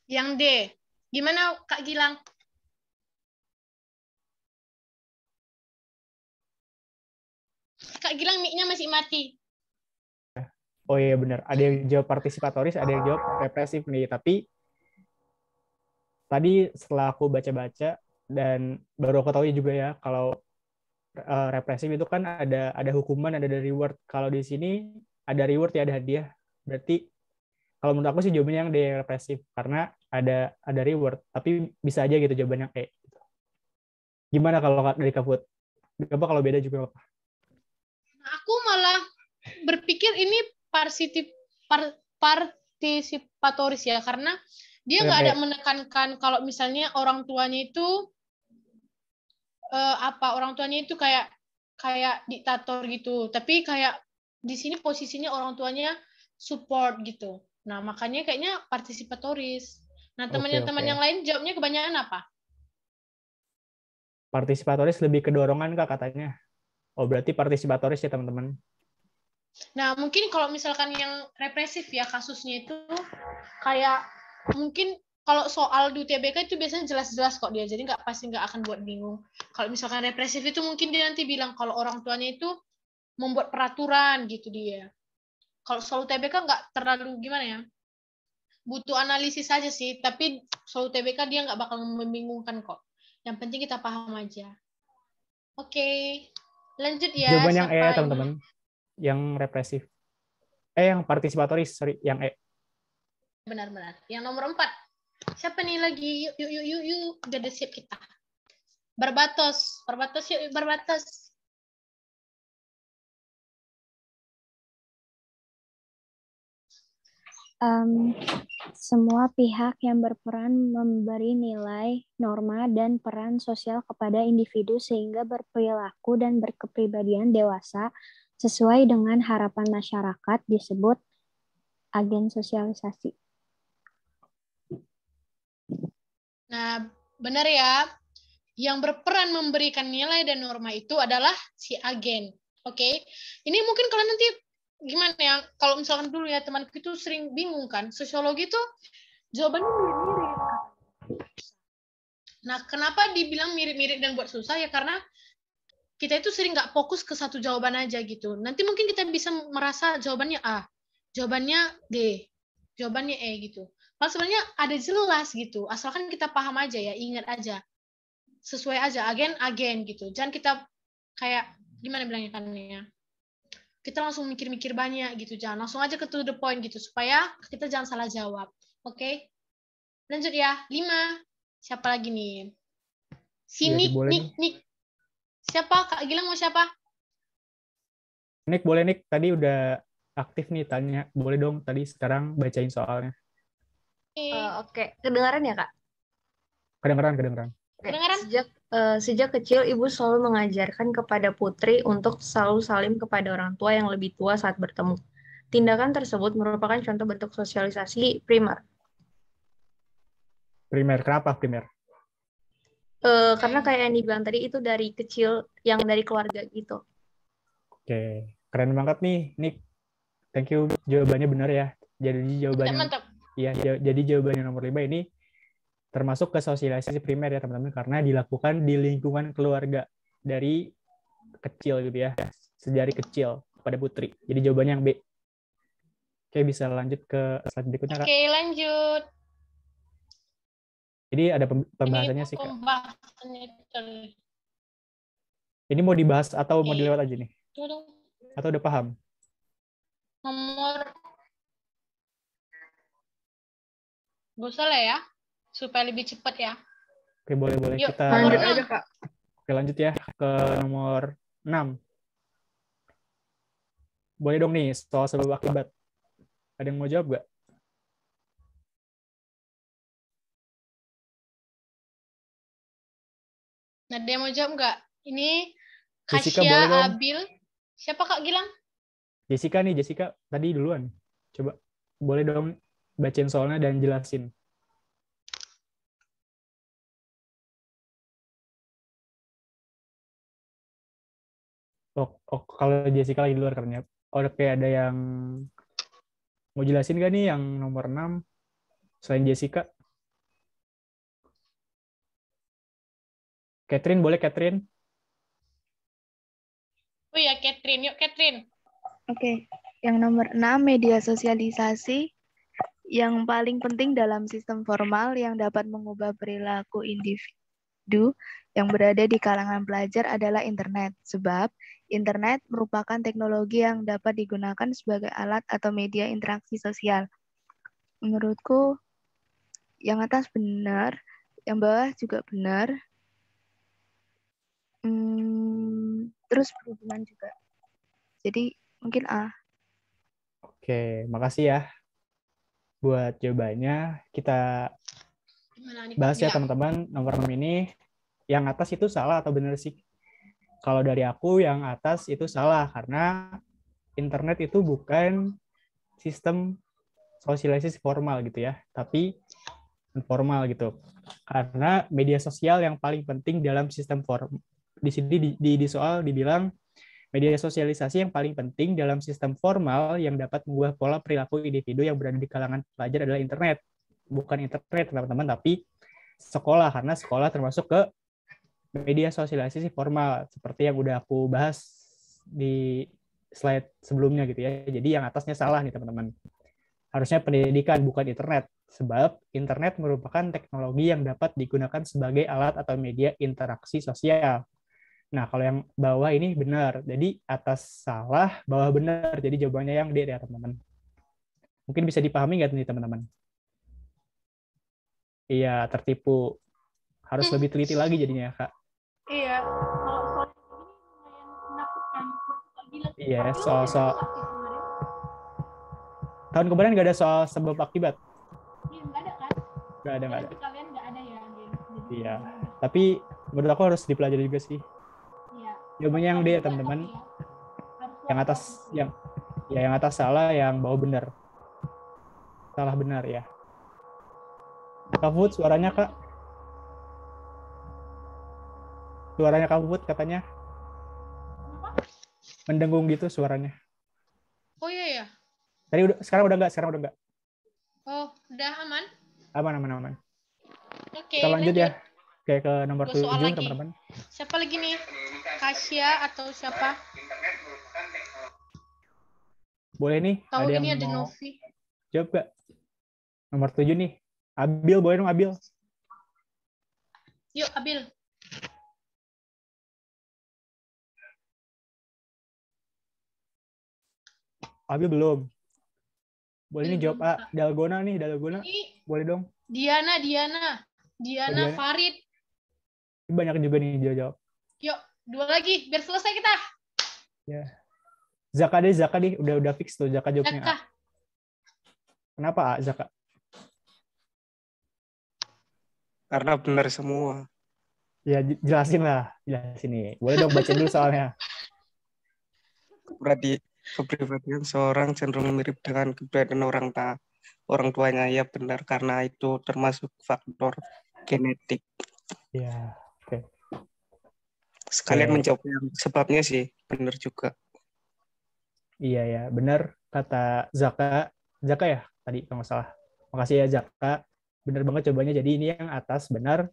Yang D. Gimana Kak Gilang? Kak Gilang mic-nya masih mati. Oh iya benar, ada yang jawab partisipatoris, ada yang jawab represif nih. Tapi tadi setelah aku baca-baca dan baru aku tahu juga ya kalau represif itu kan ada hukuman, ada reward. Kalau di sini ada reward ya, ada hadiah. Berarti kalau menurut aku sih jawabannya yang D, represif, karena ada reward. Tapi bisa aja gitu jawabannya E. Gimana kalau dari Kaput? Apa kalau beda juga? Aku malah berpikir ini partisipatoris ya, karena dia nggak ada menekankan kalau misalnya orang tuanya itu orang tuanya itu kayak diktator gitu. Tapi kayak di sini posisinya orang tuanya support gitu. Nah, makanya kayaknya partisipatoris. Nah, Oke, teman-teman oke. yang lain jawabnya kebanyakan apa? Partisipatoris lebih ke dorongan, Kak, katanya. Oh, berarti partisipatoris ya, teman-teman. Nah, mungkin kalau misalkan yang represif ya kasusnya itu kayak mungkin kalau soal di UTBK itu biasanya jelas-jelas kok dia, jadi pasti nggak akan buat bingung. Kalau misalkan represif itu mungkin dia nanti bilang kalau orang tuanya itu membuat peraturan gitu dia. Kalau soal UTBK nggak terlalu gimana ya, butuh analisis saja sih, tapi soal UTBK dia nggak bakal membingungkan kok. Yang penting kita paham aja. Oke, lanjut ya, Jawaban yang E, siapa ini? teman-teman. Yang represif. Yang partisipatoris, sorry, yang E. Benar-benar. Yang nomor 4. Siapa nih lagi? Yuk. Udah siap kita. Barbatos. Barbatos yuk, Barbatos. Semua pihak yang berperan memberi nilai, norma, dan peran sosial kepada individu sehingga berperilaku dan berkepribadian dewasa sesuai dengan harapan masyarakat disebut agen sosialisasi. Nah, benar ya. Yang berperan memberikan nilai dan norma itu adalah si agen. Oke. Ini mungkin kalian nanti gimana ya? Kalau misalkan dulu ya temanku itu sering bingung kan. Sosiologi itu jawabannya mirip-mirip. Nah, kenapa dibilang mirip-mirip dan buat susah ya? Karena kita itu sering nggak fokus ke satu jawaban aja gitu. Nanti mungkin kita bisa merasa jawabannya A, jawabannya D, jawabannya E gitu. Padahal sebenarnya ada jelas gitu. Asalkan kita paham aja ya, ingat aja. Sesuai aja, agen gitu. Jangan kita kayak, gimana bilangnya kan ya, kita langsung mikir-mikir banyak gitu. Jangan langsung aja ke to the point gitu. Supaya kita jangan salah jawab. Oke? Lanjut ya, 5. Siapa lagi nih? Si Iya, Nick, boleh nih. Nick. Siapa? Kak Gilang mau siapa? Nick, boleh Nick. Tadi udah aktif nih tanya. Boleh dong tadi sekarang bacain soalnya. Oke. Kedengaran ya, Kak? Kedengeran. Oke. Kedengaran? Sejak kecil, ibu selalu mengajarkan kepada putri untuk selalu salim kepada orang tua yang lebih tua saat bertemu. Tindakan tersebut merupakan contoh bentuk sosialisasi primer. Primer, kenapa primer? Karena kayak yang dibilang tadi itu dari kecil, yang dari keluarga gitu. Oke, keren banget nih, Nick. Thank you, jawabannya benar ya. Jadi jawabannya, Mantap. ya, jadi jawabannya nomor 5 ini termasuk ke sosialisasi primer ya teman-teman, karena dilakukan di lingkungan keluarga dari kecil gitu ya, sedari kecil pada putri. Jadi jawabannya yang B. Oke, bisa lanjut ke slide berikutnya, Kak. Oke, lanjut. Jadi ada pembahasannya sih, Kak. Pembahasannya Ini mau dibahas atau mau dilewat aja nih? itu Atau udah paham? nomor, gak usah lah ya, supaya lebih cepat ya. Oke, boleh. Yuk, Kita Lanjut nomor aja, 6. Kak. Oke, lanjut ya ke nomor 6. Boleh dong nih, soal sebab akibat. Ada yang mau jawab nggak? Nah, dia mau jawab nggak? Ini Jessica, boleh Kasya, dong. Abil. Siapa Kak Gilang? Jessica tadi duluan. Coba, boleh dong bacain soalnya dan jelasin. Kalau Jessica lagi di luar karena oke, ada yang mau jelasin nggak nih yang nomor 6 selain Jessica? Catherine, boleh Catherine? Oh iya, Catherine. Yuk, Catherine. Oke, yang nomor 6, media sosialisasi yang paling penting dalam sistem formal yang dapat mengubah perilaku individu yang berada di kalangan pelajar adalah internet. Sebab internet merupakan teknologi yang dapat digunakan sebagai alat atau media interaksi sosial. Menurutku, yang atas benar, yang bawah juga benar. Terus berhubungan juga. Jadi mungkin A. Oke, makasih ya buat jawabannya. Kita Gimana nih, Kak bahas ya Gilang? teman-teman nomor 6 ini. Yang atas itu salah atau benar sih? Kalau dari aku yang atas itu salah karena internet itu bukan sistem sosialisasi formal gitu ya, tapi informal gitu. Karena media sosial yang paling penting dalam sistem form di sini di soal dibilang media sosialisasi yang paling penting dalam sistem formal yang dapat mengubah pola perilaku individu yang berada di kalangan pelajar adalah internet. Bukan internet, teman-teman, tapi sekolah, karena sekolah termasuk ke media sosialisasi formal, seperti yang udah aku bahas di slide sebelumnya gitu ya. Jadi yang atasnya salah nih, teman-teman. Harusnya pendidikan, bukan internet. Sebab internet merupakan teknologi yang dapat digunakan sebagai alat atau media interaksi sosial. Nah, kalau yang bawah ini benar. Jadi atas salah, bawah benar. Jadi jawabannya yang D ya, teman-teman. Mungkin bisa dipahami nggak nih, teman-teman? Iya, tertipu. Harus lebih teliti lagi jadinya, Kak. Iya. Kalau soal ini lumayan menakutkan. Iya, soal tahun kemarin nggak ada soal sebab akibat. Iya, nggak ada kan? Nggak ada. Kalian nggak ada ya? Iya. Tapi menurut aku harus dipelajari juga sih. Iya. Jawabannya yang D, teman-teman. Yang atas yang atas salah, yang bawah benar. Salah benar ya. Kak Put, suaranya Kak. Suaranya Kak Put katanya. Mendengung gitu suaranya. Oh iya ya. Sekarang udah enggak. Oh, udah aman? Aman. Oke, Kita lanjut ya. Oke, ke nomor 7, teman-teman. Siapa lagi nih? Kasia atau siapa? Boleh nih, Tahu ada ini yang ada mau Novi. jawab gak? Nomor 7 nih. Abil, boleh dong Abil? Yuk, Abil. Abil belum. Boleh nih jawab A. Dalgona. Ini Boleh dong. Diana, Diana. Farid. Banyak juga nih jawab. Yuk, 2 lagi biar selesai kita. Ya. Zaka deh. Udah fix tuh Zaka jawabnya A. Kenapa A, Zaka? Karena benar semua. Ya, jelasin nih. Boleh dong baca dulu soalnya. Kepribadian seorang cenderung mirip dengan kepribadian orang tuanya. Ya benar, karena itu termasuk faktor genetik. Ya, oke. Sekalian menjawab yang sebabnya sih, benar juga. Iya ya, benar kata Zaka ya tadi kalau nggak salah. Makasih ya Zaka. Benar banget cobaannya. Jadi ini yang atas benar,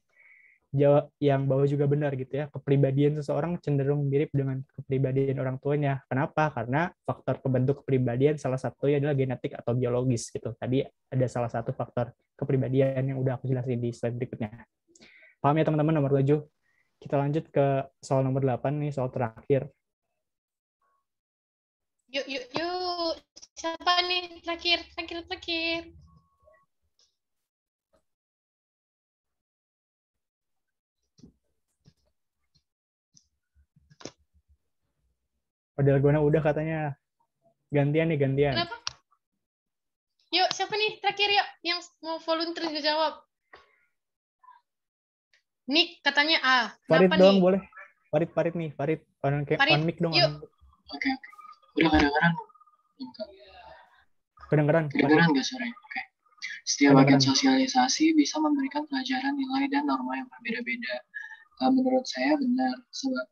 yang bawah juga benar gitu ya. Kepribadian seseorang cenderung mirip dengan kepribadian orang tuanya. Kenapa? Karena faktor pembentuk kepribadian salah satunya adalah genetik atau biologis gitu. Tadi ada salah satu faktor kepribadian yang udah aku jelasin di slide berikutnya. Paham ya teman-teman nomor 7? Kita lanjut ke soal nomor 8 nih, soal terakhir. Yuk. Siapa nih terakhir? Padahal gue udah katanya. Gantian. Kenapa? Yuk, siapa nih terakhir yuk yang mau volunteer jawab? Nick katanya A. Farid Kenapa dong nih? boleh. Farid nih. Farid on mic dong. Yuk. Oke. Udah kedengeran? Kedengeran nggak suaranya? Oke. Setiap agen sosialisasi bisa memberikan pelajaran nilai dan norma yang berbeda-beda. Menurut saya benar, sebab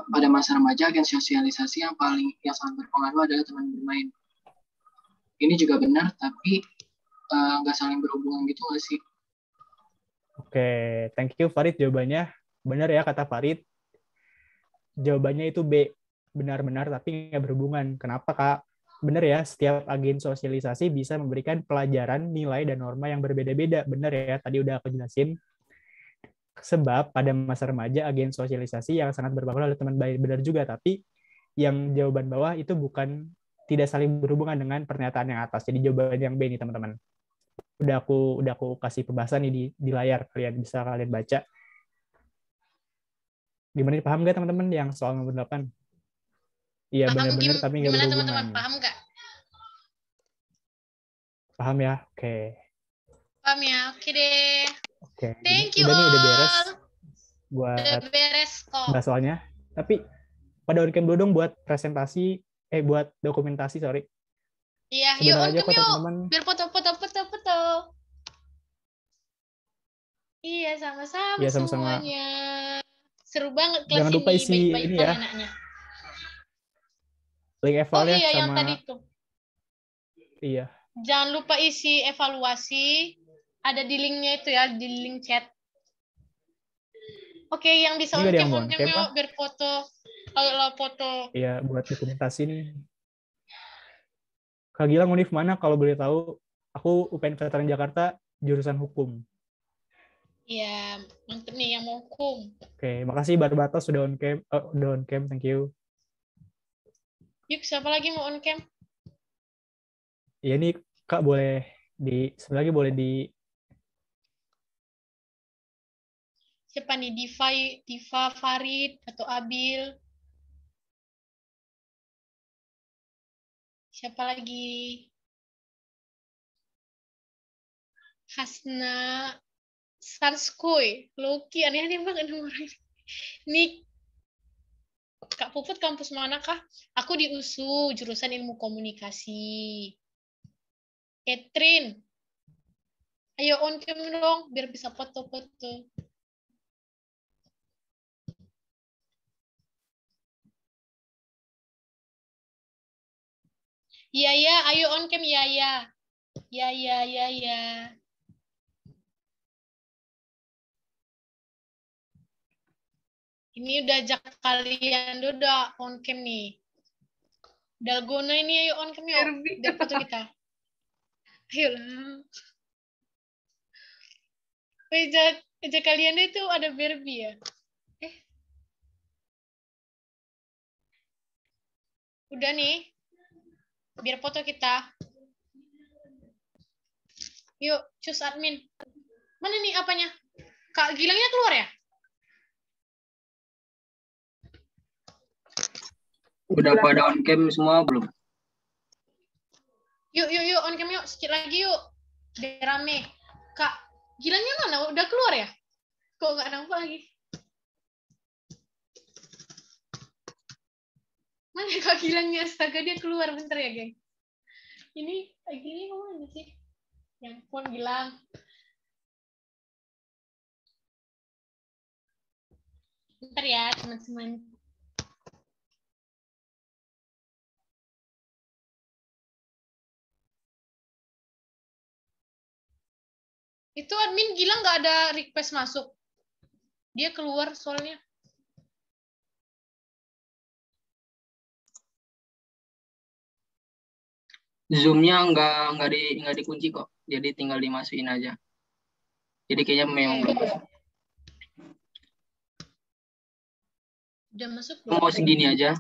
pada masa remaja agen sosialisasi yang sangat berpengaruh adalah teman bermain. Ini juga benar, tapi nggak saling berhubungan gitu nggak sih? Oke, thank you Farid jawabannya. Benar ya kata Farid. Jawabannya itu B. Benar-benar tapi nggak berhubungan. Kenapa Kak? Benar ya, setiap agen sosialisasi bisa memberikan pelajaran, nilai, dan norma yang berbeda-beda. Benar ya, tadi udah aku jelasin. Sebab pada masa remaja, agen sosialisasi yang sangat berpengaruh adalah teman baik. Benar juga, tapi yang jawaban bawah itu tidak saling berhubungan dengan pernyataan yang atas. Jadi jawaban yang B nih teman-teman. Udah aku kasih pembahasan nih di layar, bisa kalian baca. Gimana paham nggak teman-teman yang soal nomor 8? Iya benar-benar tapi nggak berhubungan. Gimana teman-teman paham nggak? Paham ya? Oke. Paham ya? Oke deh. Oke, Thank you udah nih, udah beres all. buat Udah beres kok. bahas soalnya. Tapi pada on-cam dulu dong buat presentasi, buat dokumentasi, sorry. Iya, yuk Sebentar on aja cam kok yuk. teman-teman. Biar foto. Iya, sama-sama Iya, sama-sama. semuanya. Seru banget kelas Jangan lupa ini, isi baik-baik ini kali ya, anaknya. link Oh eval ya, iya, yang sama tadi tuh. iya. Jangan lupa isi evaluasi. Ada di linknya itu ya, di link chat. Oke, yang bisa Ini on gak ada cam yang mau on cam on-cam yuk, kah? biar foto. Kalau foto. Iya, buat dokumentasi nih. Kak Gilang univ mana kalau boleh tahu? Aku UPN Veteran Jakarta, jurusan hukum. Iya, mantep nih yang mau hukum. Oke, makasih Barbata sudah on cam, thank you. Yuk, siapa lagi mau on cam? Iya nih Kak, boleh sebentar lagi boleh Siapa nih? Diva, Farid, atau Abil? Siapa lagi? Hasna, Sanskoy, Loki, aneh-aneh banget nomornya. Nik, Kak Puput kampus manakah? Aku di USU, jurusan ilmu komunikasi. Catherine, ayo on cam dong, biar bisa foto-foto. Iya, ya, ayo on cam, ya, ya. Ya. Ini udah ajak kalian udah on cam nih. Dalgona ini ayo on cam yuk, biar foto kita. Ayolah. Ajak kalian itu ada Barbie ya? Udah nih. Biar foto kita. Yuk, choose admin. Mana nih apanya? Kak Gilangnya keluar ya? Udah pada on cam semua belum? Yuk, on cam yuk. Sedikit lagi yuk. Biar rame. Kak Gilangnya mana? Udah keluar ya? Kok nggak nampak lagi? Mana Kak Gilangnya? Astaga, dia keluar. Bentar ya, geng. Ini Kak Gilang mana sih? Yang pun Gilang. Bentar ya, teman-teman. Itu admin Gilang nggak ada request masuk. Dia keluar soalnya. Zoom-nya nggak dikunci kok. Jadi tinggal dimasukin aja. Jadi kayaknya memang belum masuk. Udah masuk belum? Mau segini aja.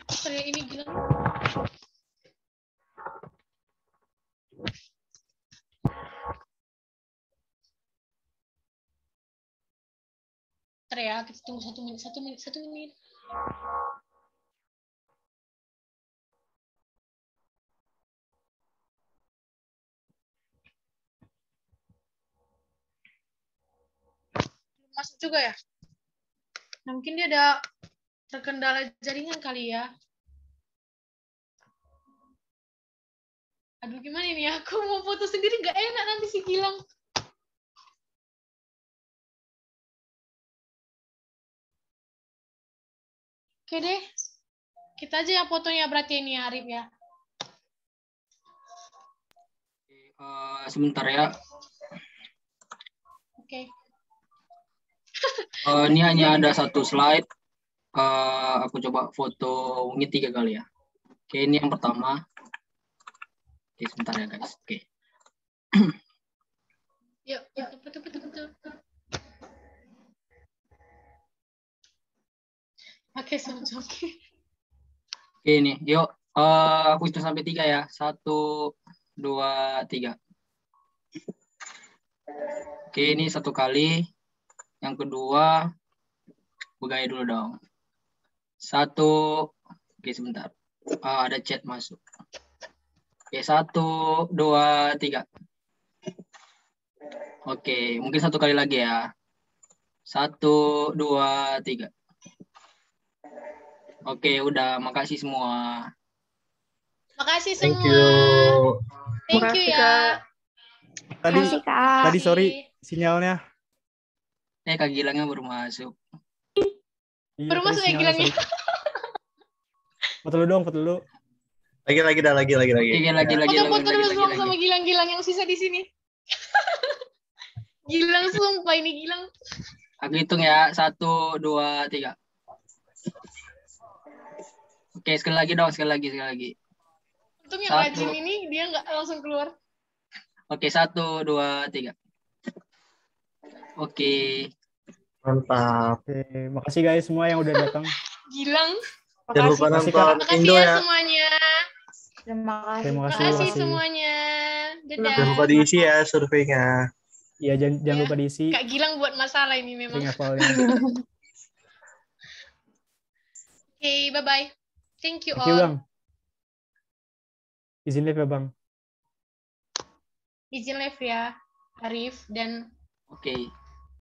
Saya ini Gilang. Bentar ya, kita tunggu 1 menit. Masuk juga ya? Nah, mungkin dia ada terkendala jaringan kali ya. Aduh, gimana ini? Aku mau foto sendiri nggak enak nanti si Gilang. Oke deh. Kita aja yang fotonya berarti ini Arif ya. Sebentar ya. Oke. Ini hanya ada satu slide. Aku coba foto mungkin 3 kali ya. Oke, ini yang pertama. Oke, sebentar ya guys. Oke. Yuk, betul. Oke, oke. Oke, ini. Yuk, aku hitung sampai 3 ya. 1, 2, 3. Oke, ini 1 kali. Yang kedua, bergaya dulu dong. 1. Oke, sebentar. Ada chat masuk. Oke, 1, 2, 3. Oke, mungkin satu kali lagi ya. 1, 2, 3. Oke, udah. Makasih semua. Makasih Thank semua. you. Thank you Makasih, ya. Kak. Tadi Makasih, Kak. tadi sorry sinyalnya. Kak Gilangnya baru masuk. Iya, Baru tadi masuk ya sinyalnya, Gilangnya. sorry. Foto dulu dong, foto dulu. Lagi dah, lagi. Oke, lagi. Foto-foto dulu sama Gilang yang sisa di sini. Gilang sumpah ini Gilang. Aku hitung ya. 1, 2, 3. Oke, sekali lagi dong. Sekali lagi. Untung yang 1. rajin ini dia nggak langsung keluar. Oke, 1, 2, 3. Oke. Mantap. Oke, makasih guys semua yang udah datang. Gilang. Jangan lupa Makasih, nonton Makasih Indo ya ya. semuanya. Terima kasih. Terima kasih. Makasih semuanya. Dadah. Jangan lupa diisi ya surveinya. Iya, jangan Ya, lupa diisi. Kak Gilang buat masalah ini memang. Sering hafalnya. Oke, bye-bye. Thank you Thank you, all. Bang. Izin live ya, Bang. Izin live ya, Arif dan Oke.